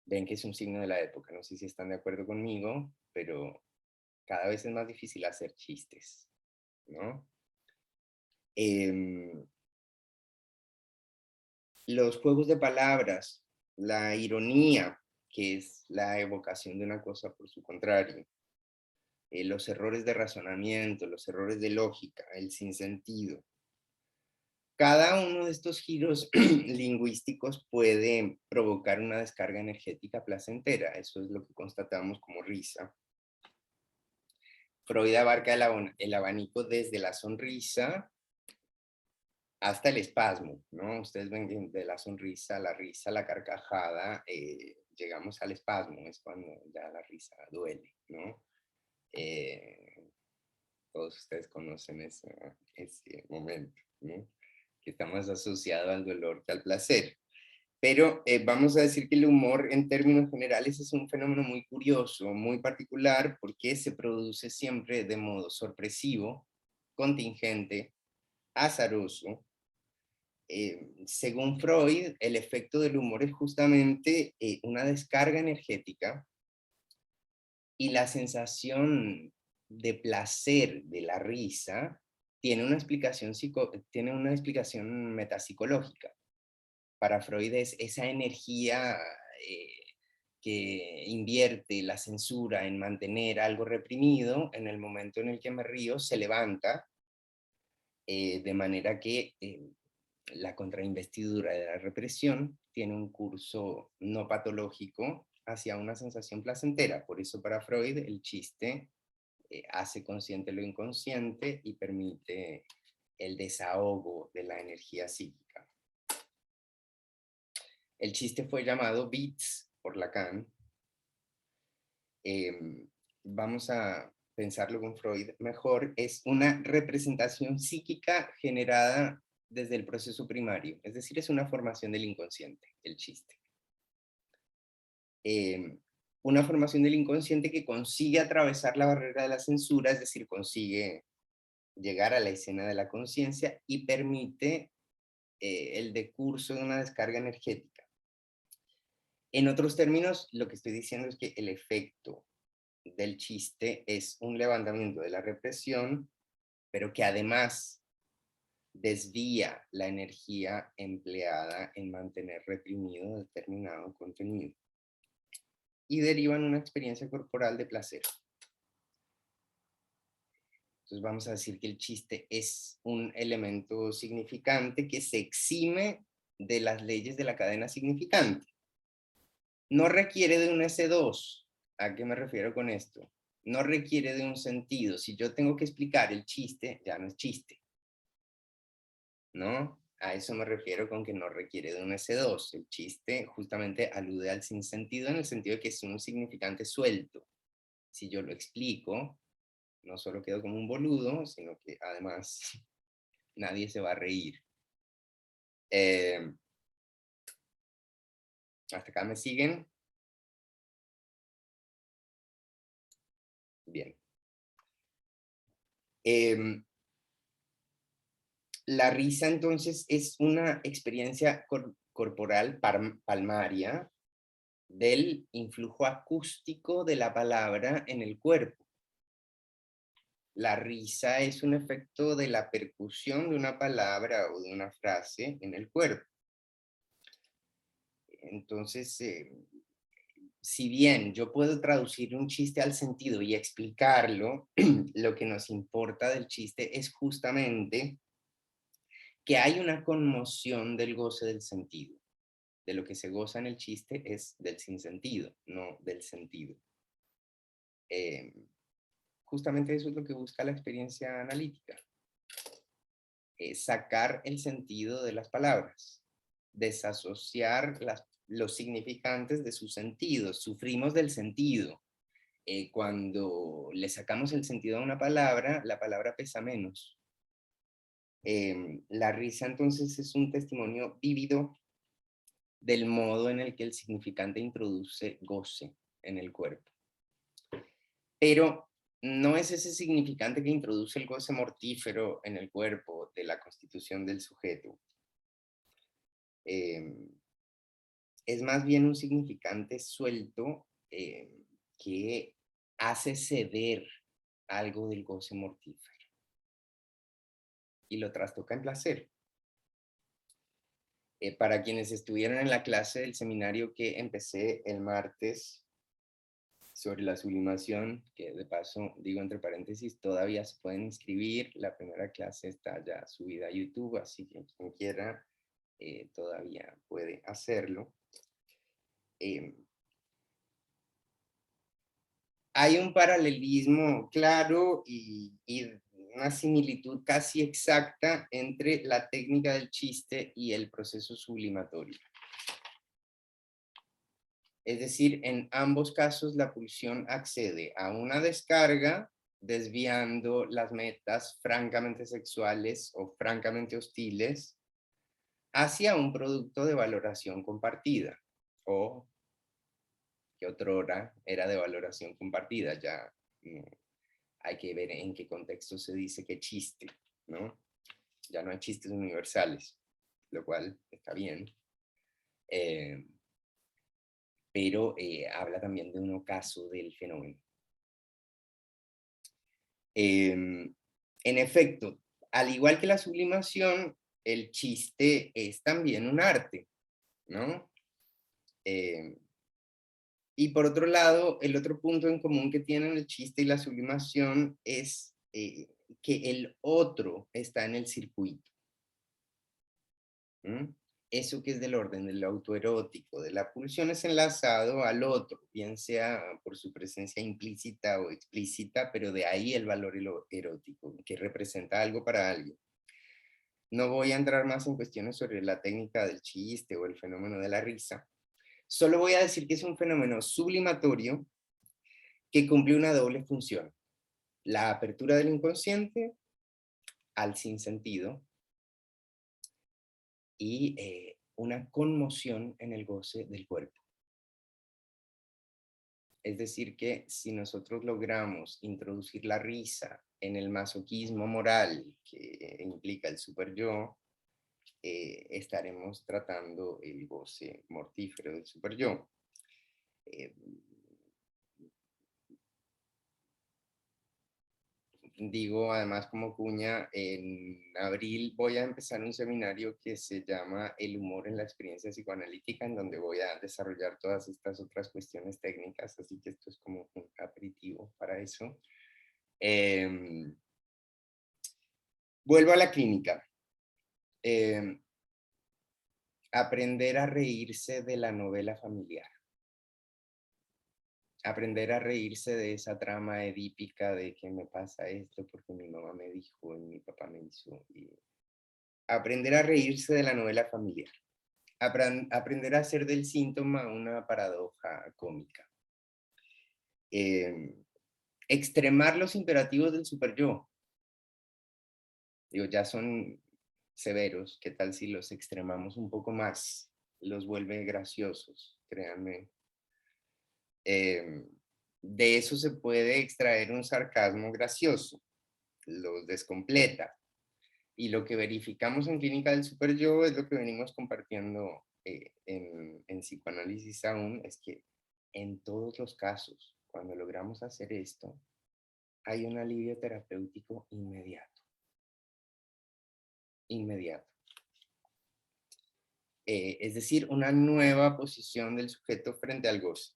Ven que es un signo de la época, no sé si están de acuerdo conmigo, pero cada vez es más difícil hacer chistes, ¿no? Los juegos de palabras, la ironía, que es la evocación de una cosa por su contrario, los errores de razonamiento, los errores de lógica, el sinsentido, Cada uno de estos giros lingüísticos puede provocar una descarga energética placentera. Eso es lo que constatamos como risa. Freud abarca el abanico desde la sonrisa hasta el espasmo, ¿no? Ustedes ven que de la sonrisa, la risa, la carcajada, llegamos al espasmo, es cuando ya la risa duele, ¿no? Todos ustedes conocen ese momento, ¿no? Que está más asociado al dolor que al placer. Pero vamos a decir que el humor en términos generales es un fenómeno muy curioso, muy particular, porque se produce siempre de modo sorpresivo, contingente, azaroso. Según Freud, el efecto del humor es justamente una descarga energética y la sensación de placer de la risa tiene una explicación metapsicológica. Para Freud es esa energía eh, que invierte la censura en mantener algo reprimido, en el momento en el que me río se levanta, de manera que la contrainvestidura de la represión tiene un curso no patológico hacia una sensación placentera. Por eso para Freud el chiste hace consciente lo inconsciente y permite el desahogo de la energía psíquica. El chiste fue llamado Witz por Lacan. Vamos a pensarlo con Freud mejor, es una representación psíquica generada desde el proceso primario, es decir, es una formación del inconsciente, el chiste. Una formación del inconsciente que consigue atravesar la barrera de la censura, es decir, consigue llegar a la escena de la conciencia y permite el decurso de una descarga energética. En otros términos, lo que estoy diciendo es que el efecto del chiste es un levantamiento de la represión, pero que además desvía la energía empleada en mantener reprimido determinado contenido y deriva en una experiencia corporal de placer. Entonces vamos a decir que el chiste es un elemento significante que se exime de las leyes de la cadena significante. No requiere de un S2. ¿A qué me refiero con esto? No requiere de un sentido. Si yo tengo que explicar el chiste, ya no es chiste, ¿no? A eso me refiero con que no requiere de un S2. El chiste justamente alude al sinsentido en el sentido de que es un significante suelto. Si yo lo explico, no solo quedo como un boludo, sino que además nadie se va a reír. ¿Hasta acá me siguen? Bien. La risa entonces es una experiencia corporal palmaria del influjo acústico de la palabra en el cuerpo. La risa es un efecto de la percusión de una palabra o de una frase en el cuerpo. Entonces, si bien yo puedo traducir un chiste al sentido y explicarlo, lo que nos importa del chiste es justamente que hay una conmoción del goce del sentido. De lo que se goza en el chiste es del sinsentido, no del sentido. Justamente eso es lo que busca la experiencia analítica. Sacar el sentido de las palabras, desasociar los significantes de sus sentidos. Sufrimos del sentido. Cuando le sacamos el sentido a una palabra, la palabra pesa menos. La risa entonces es un testimonio vívido del modo en el que el significante introduce goce en el cuerpo. Pero no es ese significante que introduce el goce mortífero en el cuerpo de la constitución del sujeto. Es más bien un significante suelto que hace ceder algo del goce mortífero y lo trastoca en placer. Para quienes estuvieron en la clase del seminario que empecé el martes sobre la sublimación, que de paso, digo entre paréntesis, todavía se pueden inscribir. La primera clase está ya subida a YouTube, así que quien quiera todavía puede hacerlo. Hay un paralelismo claro y una similitud casi exacta entre la técnica del chiste y el proceso sublimatorio. Es decir, en ambos casos la pulsión accede a una descarga desviando las metas francamente sexuales o francamente hostiles hacia un producto de valoración compartida, o que otrora era de valoración compartida. Ya hay que ver en qué contexto se dice que chiste, ¿no? Ya no hay chistes universales, lo cual está bien. Pero habla también de un ocaso del fenómeno. En efecto, al igual que la sublimación, el chiste es también un arte, ¿no? Y por otro lado, el otro punto en común que tienen el chiste y la sublimación es que el otro está en el circuito. ¿Mm? Eso que es del orden del autoerótico, de la pulsión es enlazado al otro, bien sea por su presencia implícita o explícita, pero de ahí el valor erótico, que representa algo para alguien. No voy a entrar más en cuestiones sobre la técnica del chiste o el fenómeno de la risa. Solo voy a decir que es un fenómeno sublimatorio que cumple una doble función: la apertura del inconsciente al sinsentido y una conmoción en el goce del cuerpo. Es decir, que si nosotros logramos introducir la risa en el masoquismo moral que implica el superyo, estaremos tratando el goce mortífero del superyo. Digo además como cuña, en abril voy a empezar un seminario que se llama El humor en la experiencia psicoanalítica, en donde voy a desarrollar todas estas otras cuestiones técnicas, así que esto es como un aperitivo para eso. Vuelvo a la clínica. Aprender a reírse de la novela familiar. Aprender a reírse de esa trama edípica de que me pasa esto porque mi mamá me dijo y mi papá me hizo. Y aprender a reírse de la novela familiar. Aprender a hacer del síntoma una paradoja cómica. Extremar los imperativos del superyo. Digo, ya son severos, ¿qué tal si los extremamos un poco más? Los vuelve graciosos, créanme. De eso se puede extraer un sarcasmo gracioso, los descompleta. Y lo que verificamos en Clínica del Superyo es lo que venimos compartiendo en psicoanálisis aún, es que en todos los casos, cuando logramos hacer esto, hay un alivio terapéutico inmediato. Inmediato. Es decir, una nueva posición del sujeto frente al goce.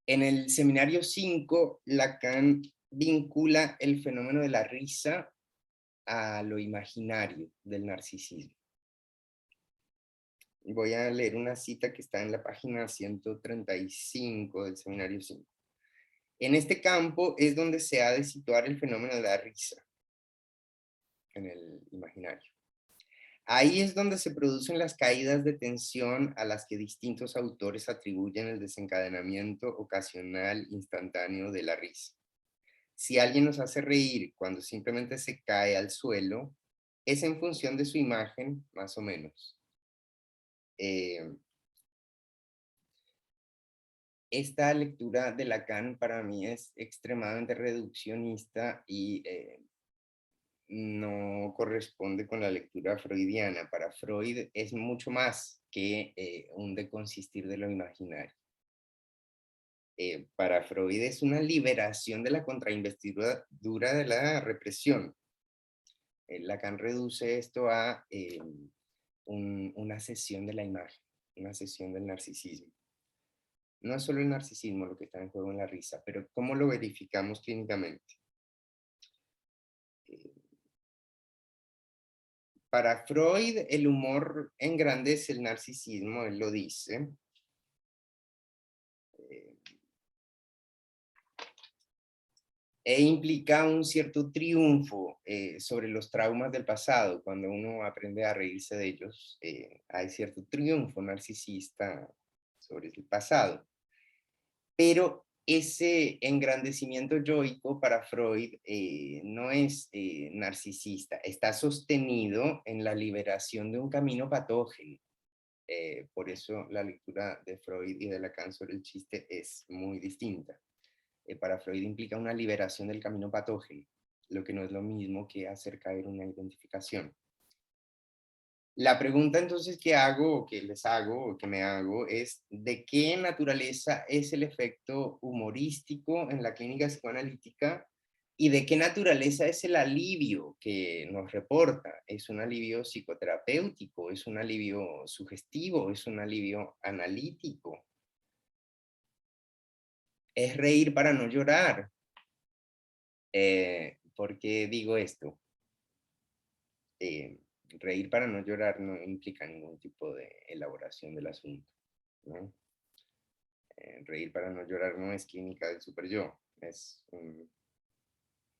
En el seminario 5, Lacan vincula el fenómeno de la risa a lo imaginario del narcisismo. Voy a leer una cita que está en la página 135 del seminario 5. En este campo es donde se ha de situar el fenómeno de la risa, en el imaginario. Ahí es donde se producen las caídas de tensión a las que distintos autores atribuyen el desencadenamiento ocasional instantáneo de la risa. Si alguien nos hace reír cuando simplemente se cae al suelo, es en función de su imagen, más o menos. Esta lectura de Lacan para mí es extremadamente reduccionista y no corresponde con la lectura freudiana. Para Freud es mucho más que un deconsistir de lo imaginario. Para Freud es una liberación de la contrainvestidura de la represión. Lacan reduce esto a una sesión de la imagen, una sesión del narcisismo. No es solo el narcisismo lo que está en juego en la risa, pero ¿cómo lo verificamos clínicamente? Eh, Para Freud, el humor engrandece el narcisismo, él lo dice. eh, E implica un cierto triunfo sobre los traumas del pasado. Cuando uno aprende a reírse de ellos, hay cierto triunfo narcisista sobre el pasado. Pero ese engrandecimiento yoico para Freud no es narcisista, está sostenido en la liberación de un camino patógeno. Por eso la lectura de Freud y de Lacan sobre el chiste es muy distinta. Para Freud implica una liberación del camino patógeno, lo que no es lo mismo que hacer caer una identificación. La pregunta entonces que hago, o que les hago, o que me hago, es ¿de qué naturaleza es el efecto humorístico en la clínica psicoanalítica? ¿Y de qué naturaleza es el alivio que nos reporta? ¿Es un alivio psicoterapéutico? ¿Es un alivio sugestivo? ¿Es un alivio analítico? ¿Es reír para no llorar? ¿Por qué digo esto? Eh, Reír para no llorar no implica ningún tipo de elaboración del asunto, ¿no? Reír para no llorar no es clínica del super yo, es un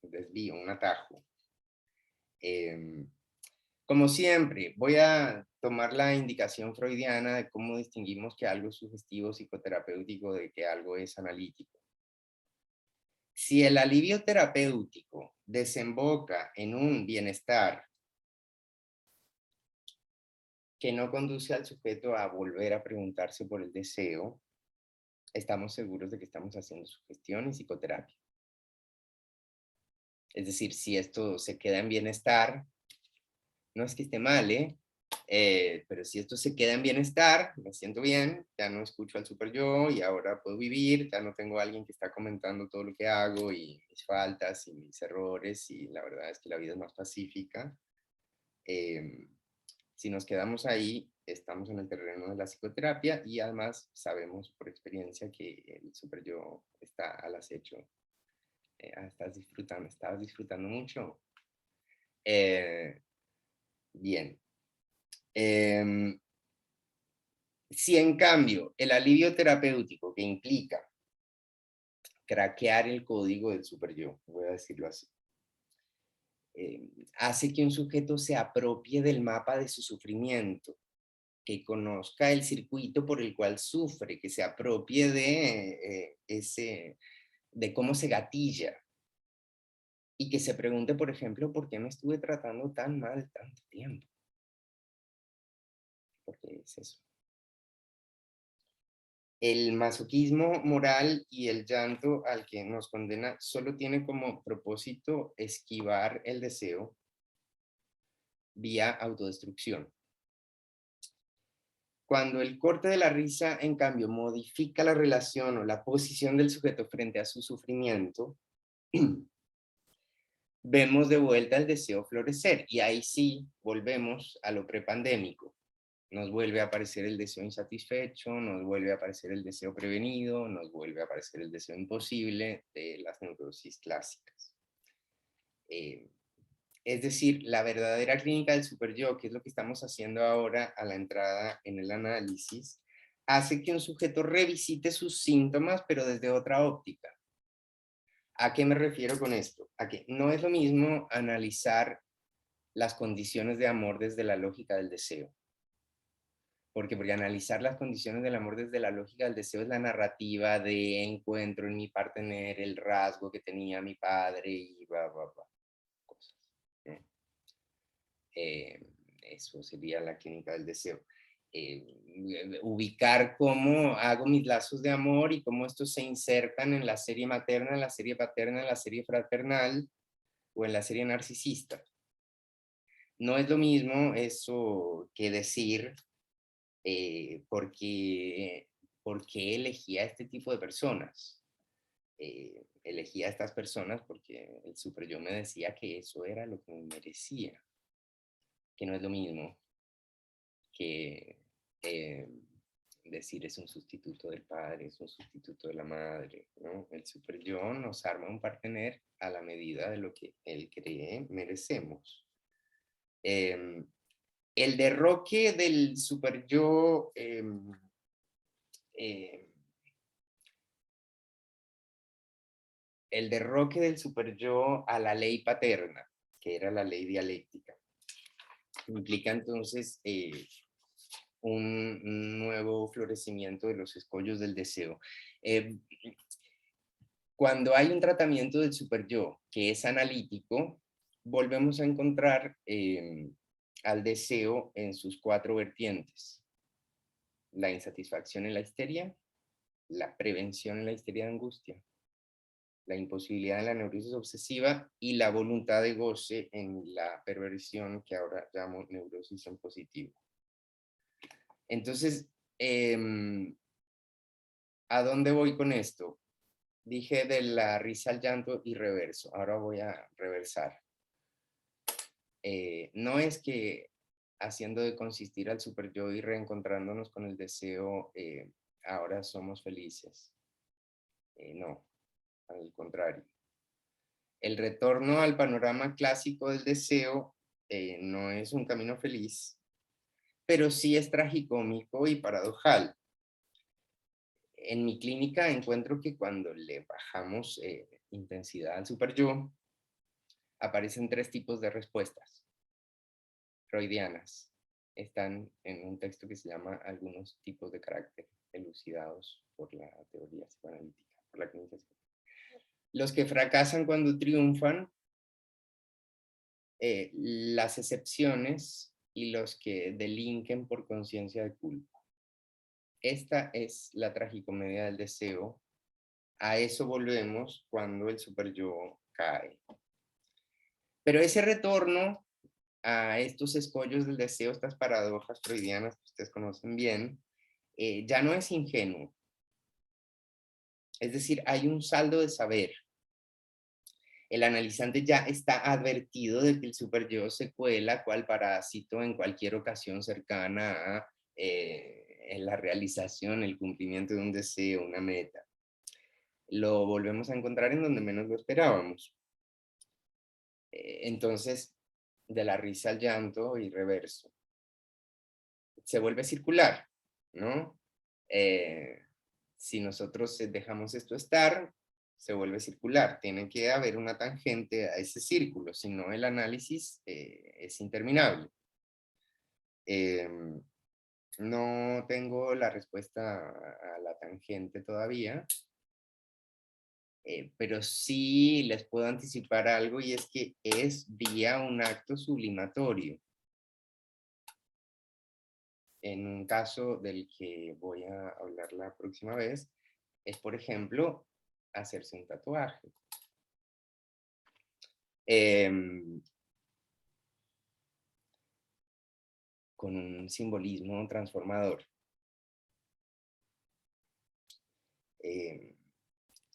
desvío, un atajo. Eh, Como siempre, voy a tomar la indicación freudiana de cómo distinguimos que algo es sugestivo psicoterapéutico de que algo es analítico. Si el alivio terapéutico desemboca en un bienestar que no conduce al sujeto a volver a preguntarse por el deseo, estamos seguros de que estamos haciendo sugestión y psicoterapia. Es decir, si esto se queda en bienestar, no es que esté mal, pero si esto se queda en bienestar, me siento bien, ya no escucho al super yo y ahora puedo vivir, ya no tengo a alguien que está comentando todo lo que hago y mis faltas y mis errores y la verdad es que la vida es más pacífica. Eh, si nos quedamos ahí, estamos en el terreno de la psicoterapia y además sabemos por experiencia que el super yo está al acecho. Estabas disfrutando mucho. Eh, Bien. Em, si en cambio el alivio terapéutico que implica craquear el código del super yo, voy a decirlo así, hace que un sujeto se apropie del mapa de su sufrimiento, que conozca el circuito por el cual sufre, que se apropie de cómo se gatilla y que se pregunte, por ejemplo, ¿por qué me estuve tratando tan mal tanto tiempo? Porque es eso. El masoquismo moral y el llanto al que nos condena solo tiene como propósito esquivar el deseo vía autodestrucción. Cuando el corte de la risa, en cambio, modifica la relación o la posición del sujeto frente a su sufrimiento, vemos de vuelta el deseo florecer. Y ahí sí volvemos a lo prepandémico. Nos vuelve a aparecer el deseo insatisfecho, nos vuelve a aparecer el deseo prevenido, nos vuelve a aparecer el deseo imposible de las neurosis clásicas. Eh, es decir, la verdadera clínica del superyo, que es lo que estamos haciendo ahora a la entrada en el análisis, hace que un sujeto revisite sus síntomas, pero desde otra óptica. ¿A qué me refiero con esto? A que no es lo mismo analizar las condiciones de amor desde la lógica del deseo. Porque analizar las condiciones del amor desde la lógica del deseo es la narrativa de encuentro en mi partener, el rasgo que tenía mi padre y cosas. ¿No? Eso sería la clínica del deseo. Ubicar cómo hago mis lazos de amor y cómo estos se insertan en la serie materna, en la serie paterna, en la serie fraternal o en la serie narcisista. No es lo mismo eso que decir porque elegía a este tipo de personas. Elegía a estas personas porque el super yo me decía que eso era lo que me merecía, que no es lo mismo que decir es un sustituto del padre, es un sustituto de la madre, ¿no? El super yo nos arma un partener a la medida de lo que él cree merecemos. Em, el derroque del super yo el derroque del super yo a la ley paterna, que era la ley dialéctica, implica entonces un nuevo florecimiento de los escollos del deseo. Cuando hay un tratamiento del super yo que es analítico, volvemos a encontrar al deseo en sus 4 vertientes: la insatisfacción en la histeria, la prevención en la histeria de angustia, la imposibilidad en la neurosis obsesiva y la voluntad de goce en la perversión que ahora llamo neurosis en positivo. Entonces, ¿a dónde voy con esto? Dije de la risa al llanto y reverso. Ahora voy a reversar. No es que haciendo de consistir al super yo y reencontrándonos con el deseo, ahora somos felices. No, al contrario. El retorno al panorama clásico del deseo no es un camino feliz, pero sí es tragicómico y paradojal. En mi clínica encuentro que cuando le bajamos intensidad al super yo, aparecen 3 tipos de respuestas freudianas. Están en un texto que se llama Algunos tipos de carácter elucidados por la teoría psicoanalítica, por la clínica psicoanalítica. Los que fracasan cuando triunfan, las excepciones y los que delinquen por conciencia de culpa. Esta es la tragicomedia del deseo. A eso volvemos cuando el super yo cae. Pero ese retorno a estos escollos del deseo, estas paradojas freudianas que ustedes conocen bien, ya no es ingenuo. Es decir, hay un saldo de saber. El analizante ya está advertido de que el super yo se cuela cual parásito en cualquier ocasión cercana a en la realización, el cumplimiento de un deseo, una meta. Lo volvemos a encontrar en donde menos lo esperábamos. Entonces, de la risa al llanto y reverso. Se vuelve circular, ¿no? Si nosotros dejamos esto estar, se vuelve circular. Tiene que haber una tangente a ese círculo, si no el análisis es interminable. No tengo la respuesta a la tangente todavía, pero sí les puedo anticipar algo, y es que es vía un acto sublimatorio. En un caso del que voy a hablar la próxima vez, es, por ejemplo, hacerse un tatuaje. Con un simbolismo transformador.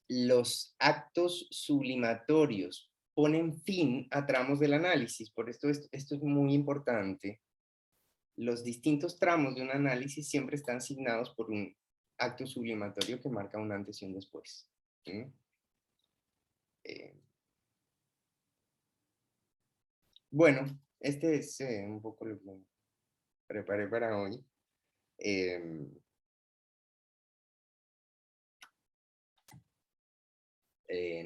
Los actos sublimatorios ponen fin a tramos del análisis, por esto es muy importante. Los distintos tramos de un análisis siempre están signados por un acto sublimatorio que marca un antes y un después. ¿Sí? Bueno, este es un poco lo que preparé para hoy.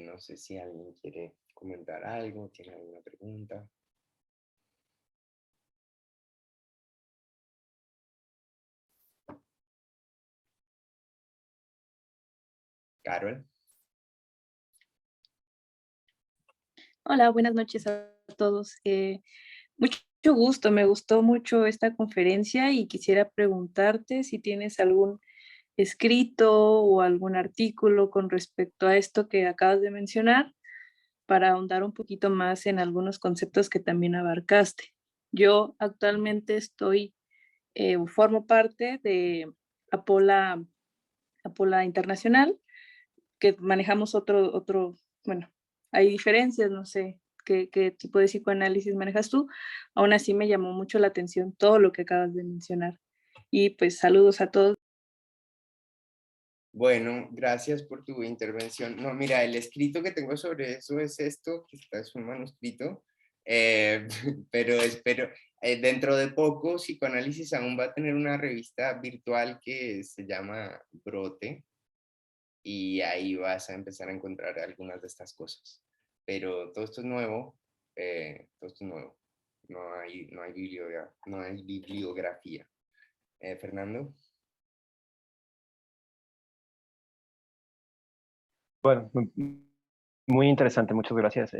No sé si alguien quiere comentar algo, tiene alguna pregunta. Carol. Hola, buenas noches a todos. Mucho gusto, me gustó mucho esta conferencia y quisiera preguntarte si tienes algún escrito o algún artículo con respecto a esto que acabas de mencionar para ahondar un poquito más en algunos conceptos que también abarcaste. Yo actualmente formo parte de Apola, Apola Internacional, que manejamos bueno, hay diferencias, no sé qué tipo de psicoanálisis manejas tú. Aún así me llamó mucho la atención todo lo que acabas de mencionar. Y pues saludos a todos. Bueno, gracias por tu intervención. No, mira, el escrito que tengo sobre eso es esto, que es un manuscrito, pero espero, dentro de poco, Psicoanálisis aún va a tener una revista virtual que se llama Brote, y ahí vas a empezar a encontrar algunas de estas cosas. Pero todo esto es nuevo, todo esto es nuevo. No hay bibliografía. Fernando. Bueno, muy interesante, muchas gracias.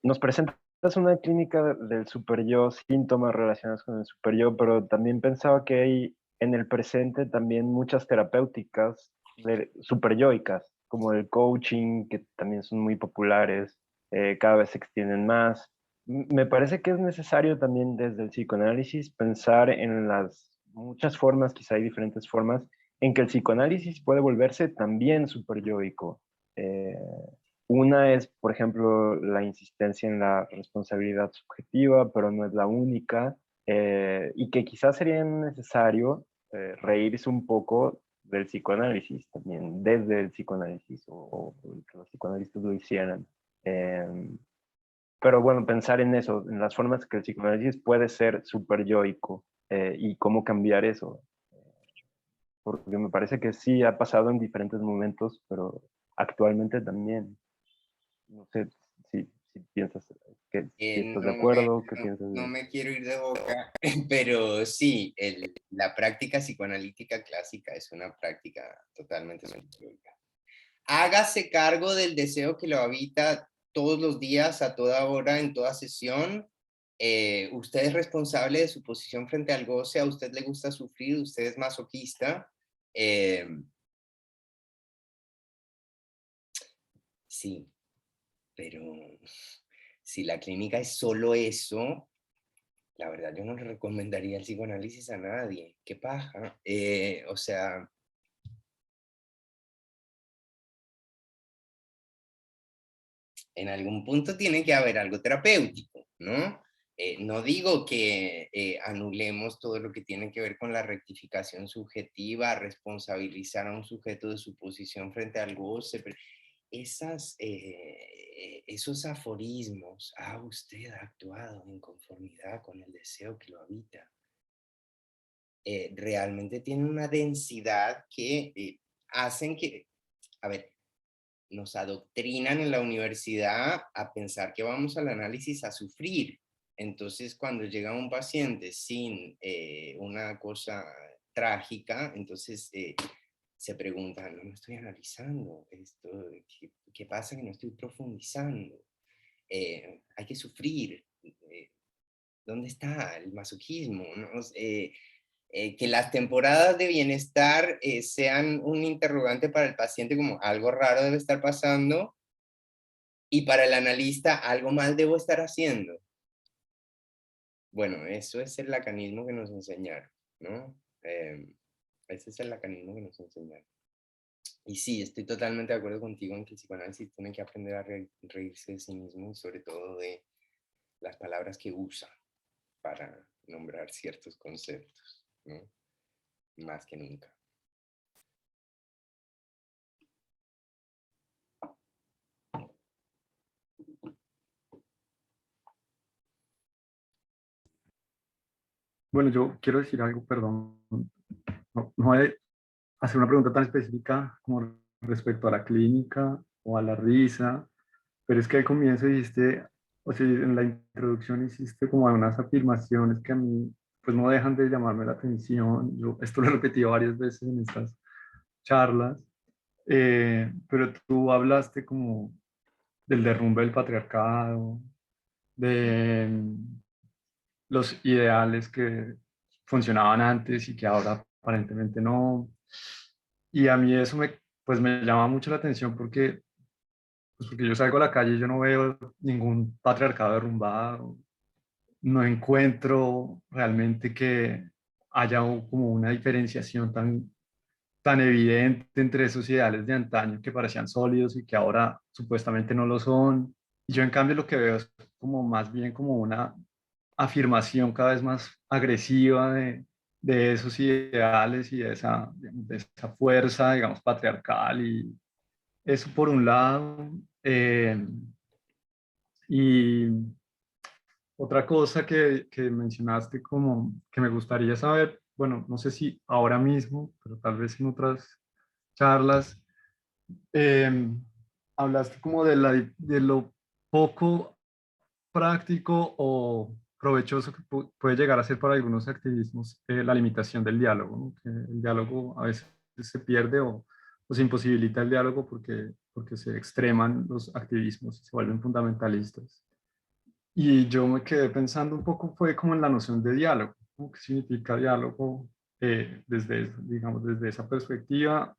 Nos presentas una clínica del superyo, síntomas relacionados con el superyo, pero también pensaba que hay en el presente también muchas terapéuticas superyoicas, como el coaching, que también son muy populares, cada vez se extienden más. Me parece que es necesario también desde el psicoanálisis pensar en las muchas formas, quizá hay diferentes formas, en que el psicoanálisis puede volverse también superyoico. Eh, una es, por ejemplo, la insistencia en la responsabilidad subjetiva, pero no es la única, y que quizás sería necesario reírse un poco del psicoanálisis también, desde el psicoanálisis, o que los psicoanalistas lo hicieran. Pero bueno, pensar en eso, en las formas que el psicoanálisis puede ser superyoico, y cómo cambiar eso, porque me parece que sí ha pasado en diferentes momentos, pero actualmente también. No sé si piensas, si estás de acuerdo, qué piensas No de... me quiero ir de boca, pero sí, la práctica psicoanalítica clásica es una práctica totalmente psicológica. Hágase cargo del deseo que lo habita todos los días, a toda hora, en toda sesión. Usted es responsable de su posición frente al goce, a usted le gusta sufrir, usted es masoquista. Eh, sí, pero si la clínica es solo eso, la verdad yo no le recomendaría el psicoanálisis a nadie. Qué paja. O sea, en algún punto tiene que haber algo terapéutico, ¿no? No digo que anulemos todo lo que tiene que ver con la rectificación subjetiva, responsabilizar a un sujeto de su posición frente al goce, pero esos aforismos, usted ha actuado en conformidad con el deseo que lo habita, realmente tienen una densidad que hacen que, a ver, nos adoctrinan en la universidad a pensar que vamos al análisis a sufrir. Entonces, cuando llega un paciente sin una cosa trágica, entonces se pregunta, no me estoy analizando esto, ¿qué pasa que no estoy profundizando? Hay que sufrir. ¿Dónde está el masoquismo? ¿No? Que las temporadas de bienestar sean un interrogante para el paciente como algo raro debe estar pasando, y para el analista algo mal debo estar haciendo. Bueno, eso es el lacanismo que nos enseñaron, ¿no? Ese es el lacanismo que nos enseñaron. Y sí, estoy totalmente de acuerdo contigo en que el psicoanálisis tiene que aprender a reírse de sí mismo y sobre todo de las palabras que usa para nombrar ciertos conceptos, ¿no? Más que nunca. Bueno, yo quiero decir algo, perdón. No voy a hacer una pregunta tan específica como respecto a la clínica o a la risa, pero es que al comienzo dijiste, o sea, en la introducción hiciste como unas afirmaciones que a mí pues no dejan de llamarme la atención. Yo esto lo he repetido varias veces en estas charlas, pero tú hablaste como del derrumbe del patriarcado, de los ideales que funcionaban antes y que ahora aparentemente no. Y a mí eso pues me llama mucho la atención porque, pues porque yo salgo a la calle y yo no veo ningún patriarcado derrumbado, no encuentro realmente que haya como una diferenciación tan evidente entre esos ideales de antaño que parecían sólidos y que ahora supuestamente no lo son. Y yo en cambio lo que veo es como más bien como una afirmación cada vez más agresiva de esos ideales y de esa, digamos, de esa fuerza, digamos, patriarcal. Y eso por un lado. Y otra cosa que mencionaste como que me gustaría saber, bueno, no sé si ahora mismo, pero tal vez en otras charlas, eh, hablaste como de lo poco práctico o provechoso que puede llegar a ser para algunos activismos la limitación del diálogo, ¿no? Que el diálogo a veces se pierde o se imposibilita el diálogo porque se extreman los activismos y se vuelven fundamentalistas. Y yo me quedé pensando un poco, fue como en la noción de diálogo, ¿no? ¿Qué significa diálogo desde, digamos, desde esa perspectiva,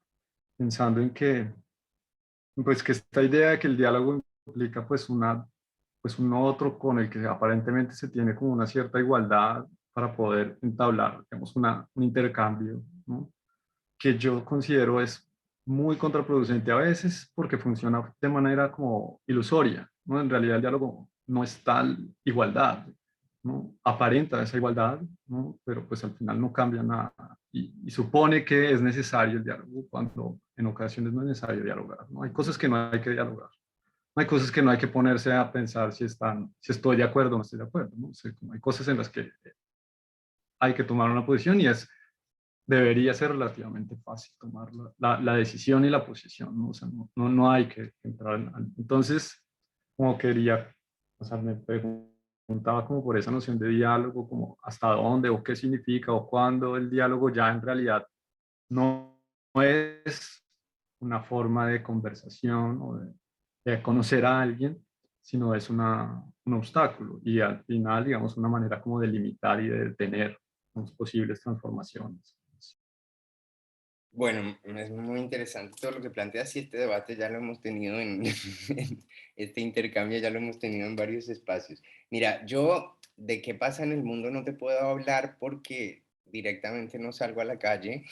pensando en que, pues, que esta idea de que el diálogo implica pues un otro con el que aparentemente se tiene como una cierta igualdad para poder entablar, digamos, un intercambio, ¿no? Que yo considero es muy contraproducente a veces porque funciona de manera como ilusoria, ¿no? En realidad el diálogo no es tal igualdad, ¿no? Aparenta esa igualdad, ¿no? Pero pues al final no cambia nada y supone que es necesario el diálogo cuando en ocasiones no es necesario dialogar, ¿no? Hay cosas que no hay que dialogar. Hay cosas que no hay que ponerse a pensar si estoy de acuerdo o no estoy de acuerdo, ¿no? O sea, como hay cosas en las que hay que tomar una posición y debería ser relativamente fácil tomar la decisión y la posición, ¿no? O sea, no hay que entrar entonces, como quería, o sea, me preguntaba como por esa noción de diálogo, como hasta dónde o qué significa o cuándo el diálogo ya en realidad no es una forma de conversación o de conocer a alguien, sino es un obstáculo y al final, digamos, una manera como de limitar y de detener las posibles transformaciones. Bueno, es muy interesante todo lo que planteas y este debate ya lo hemos tenido este intercambio ya lo hemos tenido en varios espacios. Mira, yo de qué pasa en el mundo no te puedo hablar porque directamente no salgo a la calle.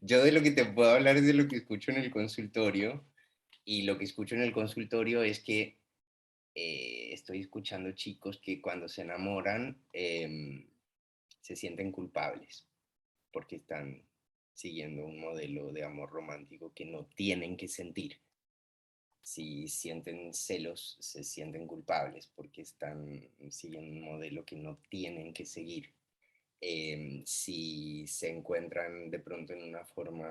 Yo de lo que te puedo hablar es de lo que escucho en el consultorio y lo que escucho en el consultorio es que estoy escuchando chicos que cuando se enamoran se sienten culpables porque están siguiendo un modelo de amor romántico que no tienen que sentir. Si sienten celos, se sienten culpables porque están siguiendo un modelo que no tienen que seguir. Si se encuentran de pronto en una forma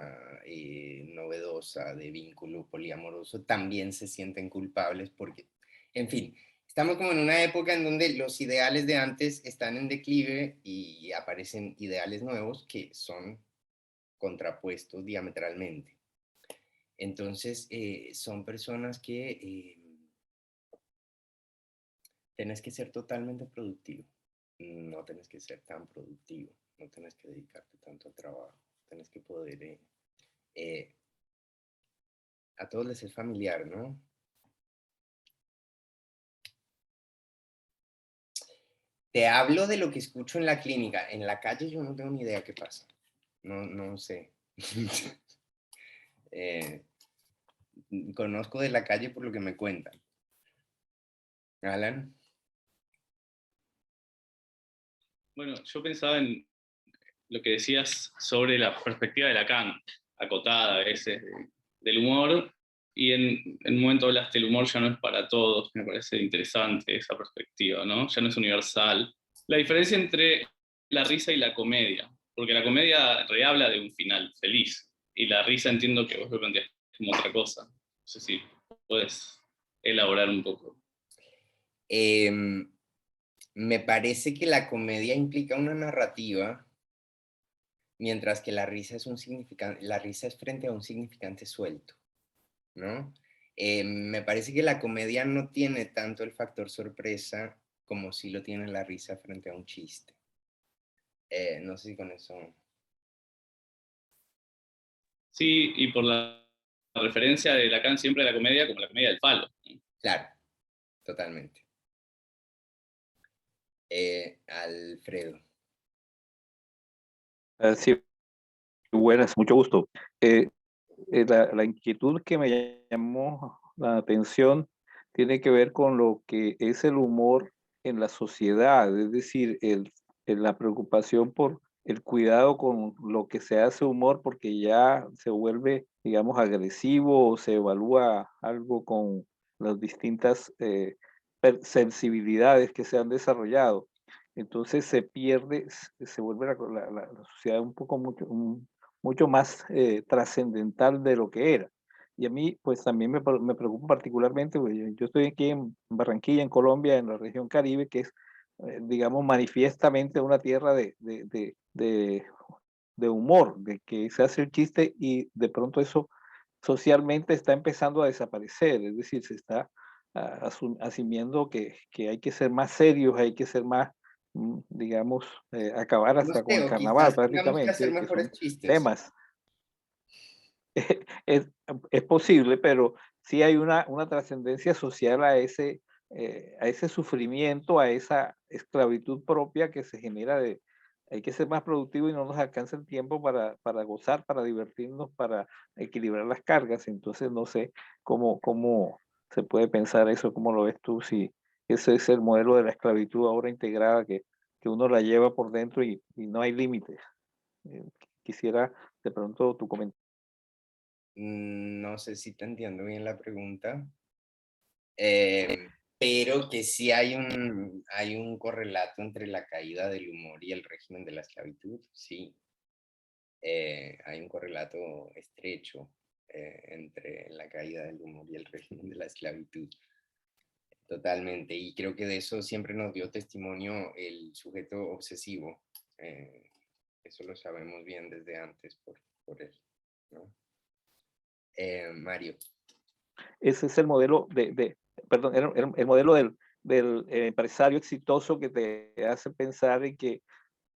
novedosa de vínculo poliamoroso, también se sienten culpables porque, en fin, estamos como en una época en donde los ideales de antes están en declive y aparecen ideales nuevos que son contrapuestos diametralmente. Entonces, son personas que tenés que ser totalmente productivo. No tenés que ser tan productivo, no tenés que dedicarte tanto al trabajo, tenés que poder, eh, a todos les es familiar, ¿no? Te hablo de lo que escucho en la clínica, en la calle yo no tengo ni idea qué pasa, no sé. eh, Conozco de la calle por lo que me cuentan. Alan. Bueno, yo pensaba en lo que decías sobre la perspectiva de Lacan, acotada a veces, del humor, y en un momento hablaste, el humor ya no es para todos, me parece interesante esa perspectiva, ¿no? Ya no es universal. La diferencia entre la risa y la comedia, porque la comedia rehabla de un final feliz, y la risa entiendo que vos lo planteaste como otra cosa. No sé si puedes elaborar un poco. Me parece que la comedia implica una narrativa, mientras que la risa es la risa es frente a un significante suelto, ¿no? Me parece que la comedia no tiene tanto el factor sorpresa como si lo tiene la risa frente a un chiste. No sé si con eso. Sí, y por la referencia de Lacan siempre a la comedia como la comedia del palo. Claro, totalmente. Alfredo. Sí, buenas, mucho gusto. La inquietud que me llamó la atención tiene que ver con lo que es el humor en la sociedad, es decir, la preocupación por el cuidado con lo que se hace humor, porque ya se vuelve, digamos, agresivo, o se evalúa algo con las distintas sensibilidades que se han desarrollado. Entonces se pierde, se vuelve la sociedad un poco mucho más trascendental de lo que era. Y a mí, pues también me preocupa particularmente, porque yo estoy aquí en Barranquilla, en Colombia, en la región Caribe, que es, digamos, manifiestamente una tierra de humor, de que se hace el chiste y de pronto eso socialmente está empezando a desaparecer, es decir, se está asumiendo que hay que ser más serios, hay que ser más, digamos, acabar No hasta con sé, el o carnaval quizás tengamos que hacer prácticamente, que mejores son chistes. temas. Es, es posible, pero sí hay una trascendencia social a ese sufrimiento, a esa esclavitud propia que se genera de, hay que ser más productivo y no nos alcanza el tiempo para gozar, para divertirnos, para equilibrar las cargas. Entonces no sé cómo se puede pensar eso, cómo lo ves tú, si ese es el modelo de la esclavitud ahora integrada que uno la lleva por dentro y no hay límites. Quisiera de pronto tu comentario. No sé si te entiendo bien la pregunta, pero que sí hay un correlato entre la caída del humor y el régimen de la esclavitud, sí. Hay un correlato estrecho entre la caída del humor y el régimen de la esclavitud, totalmente. Y creo que de eso siempre nos dio testimonio el sujeto obsesivo. Eso lo sabemos bien desde antes por él, ¿no? Mario. Ese es el modelo perdón, el modelo del empresario exitoso que te hace pensar en que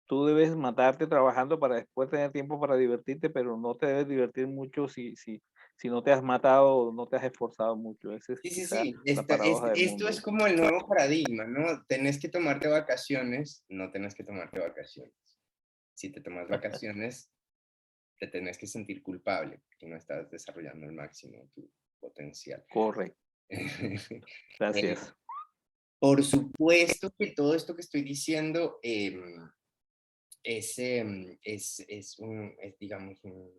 tú debes matarte trabajando para después tener tiempo para divertirte, pero no te debes divertir mucho si no te has matado o no te has esforzado mucho. Esa es Sí, sí, quizá sí. la paradoja del Esto es mundo. como el nuevo paradigma, ¿no? Tenés que tomarte vacaciones, no tenés que tomarte vacaciones. Si te tomas vacaciones, te tenés que sentir culpable porque no estás desarrollando al máximo tu potencial. Correcto. Eh, Gracias. por supuesto que todo esto que estoy diciendo digamos, un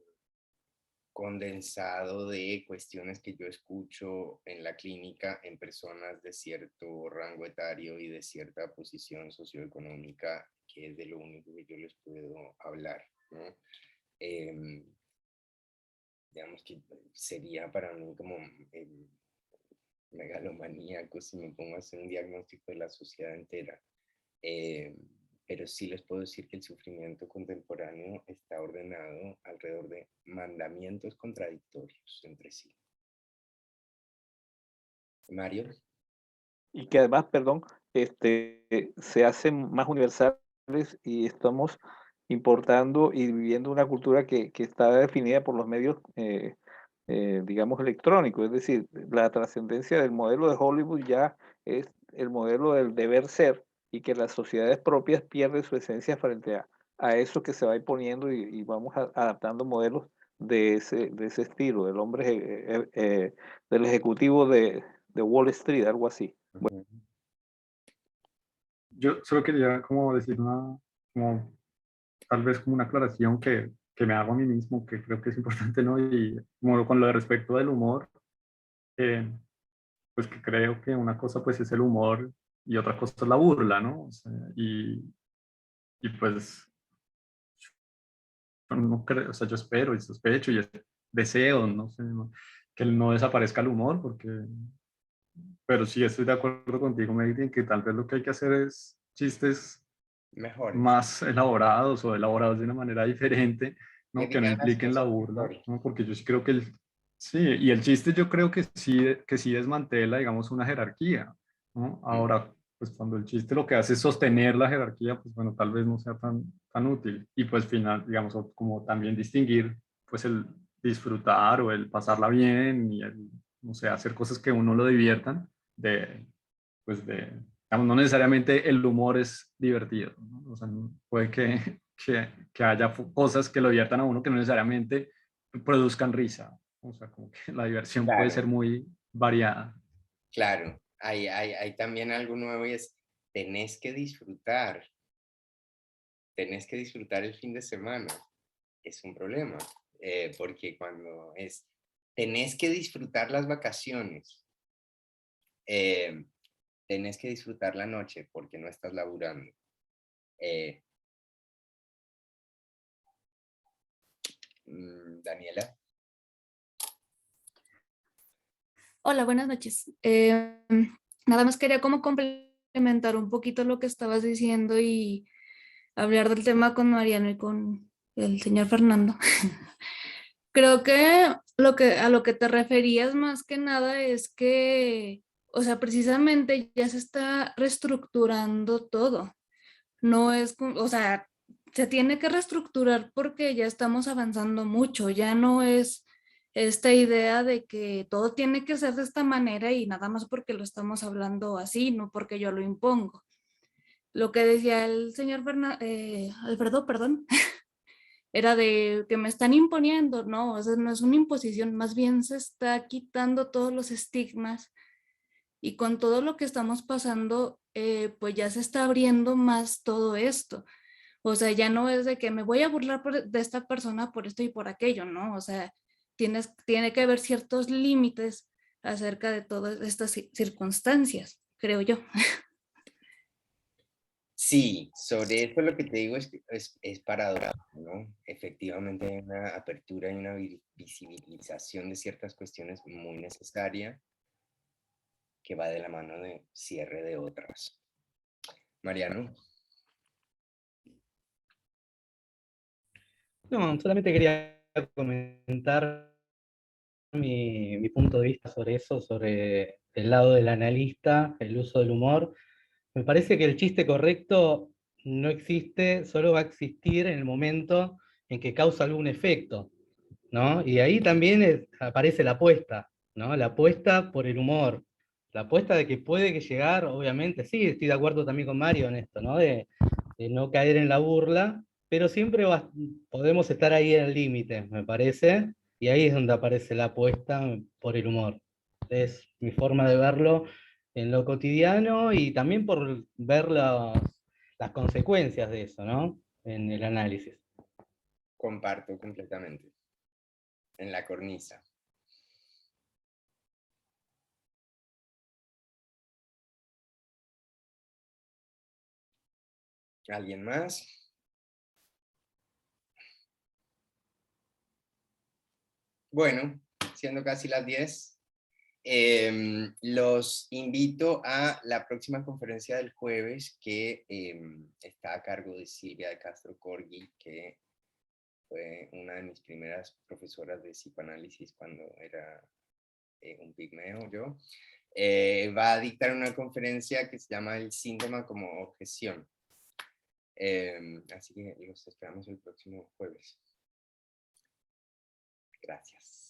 condensado de cuestiones que yo escucho en la clínica en personas de cierto rango etario y de cierta posición socioeconómica, que es de lo único que yo les puedo hablar, ¿no? Digamos que sería para mí como megalomaníaco si me pongo a hacer un diagnóstico de la sociedad entera. Pero sí les puedo decir que el sufrimiento contemporáneo está ordenado alrededor de mandamientos contradictorios entre sí. Mario. Y que además, perdón, se hacen más universales y estamos importando y viviendo una cultura que está definida por los medios, digamos, electrónicos. Es decir, la trascendencia del modelo de Hollywood ya es el modelo del deber ser y que las sociedades propias pierden su esencia frente a eso que se va imponiendo y vamos adaptando modelos de ese estilo, del hombre, del ejecutivo de Wall Street, algo así. Ujú. Yo solo quería como decir como, tal vez como una aclaración que me hago a mí mismo, que creo que es importante, ¿no? Y como con lo de respecto del humor, eh, pues que creo que una cosa pues es el humor y otra cosa es la burla, ¿no? O sea, y pues yo no creo, o sea, yo espero y sospecho y deseo, no sé, que no desaparezca el humor, porque, pero sí estoy de acuerdo contigo, Megdy, en que tal vez lo que hay que hacer es chistes Mejores. más elaborados o elaborados de una manera diferente, Que ¿no? Que no digan las impliquen la cosas burla, mejor. ¿no? Porque yo sí creo que sí, y el chiste yo creo que sí desmantela, digamos, una jerarquía, ¿no? Ahora, pues cuando el chiste lo que hace es sostener la jerarquía, pues bueno, tal vez no sea tan útil. Y pues final, digamos, como también distinguir, pues el disfrutar o el pasarla bien y el, no sé, hacer cosas que uno lo diviertan, pues digamos, no necesariamente el humor es divertido, ¿no? O sea, puede que haya cosas que lo diviertan a uno que no necesariamente produzcan risa. O sea, como que la diversión puede Claro, ser muy variada. claro. Hay también algo nuevo y es, tenés que disfrutar. tenés que disfrutar el fin de semana. Es un problema, porque cuando tenés que disfrutar las vacaciones, tenés que disfrutar la noche porque no estás laburando. Daniela. Hola, buenas noches. Nada más quería como complementar un poquito lo que estabas diciendo y hablar del tema con Mariano y con el señor Fernando. Creo que a lo que te referías más que nada es que, o sea, precisamente ya se está reestructurando todo. No es, o sea, se tiene que reestructurar porque ya estamos avanzando mucho, ya no es esta idea de que todo tiene que ser de esta manera y nada más porque lo estamos hablando así, no porque yo lo impongo. Lo que decía el señor Alfredo, perdón, era de que me están imponiendo, no, o sea, no es una imposición, más bien se está quitando todos los estigmas y con todo lo que estamos pasando, pues ya se está abriendo más todo esto. O sea, ya no es de que me voy a burlar de esta persona por esto y por aquello, ¿no? O sea, tiene que haber ciertos límites acerca de todas estas circunstancias, creo yo. Sí, sobre esto lo que te digo es que es paradójico, ¿no? Efectivamente hay una apertura y una visibilización de ciertas cuestiones muy necesaria que va de la mano de cierre de otras. Mariano. No, solamente quería comentar mi punto de vista sobre eso, sobre el lado del analista, el uso del humor. Me parece que el chiste correcto no existe, solo va a existir en el momento en que causa algún efecto, ¿no? Y ahí también aparece la apuesta, ¿no? La apuesta por el humor, la apuesta de que puede que llegar, obviamente, sí, estoy de acuerdo también con Mario en esto, ¿no? De no caer en la burla, pero siempre podemos estar ahí en el límite, me parece, y ahí es donde aparece la apuesta por el humor. Es mi forma de verlo en lo cotidiano y también por ver las consecuencias de eso, ¿no? En el análisis. Comparto completamente. En la cornisa. ¿Alguien más? Bueno, siendo casi las 10, los invito a la próxima conferencia del jueves que está a cargo de Silvia de Castro Corgui, que fue una de mis primeras profesoras de psicoanálisis cuando era un pigmeo yo. Va a dictar una conferencia que se llama El síntoma como objeción. Así que los esperamos el próximo jueves. Gracias.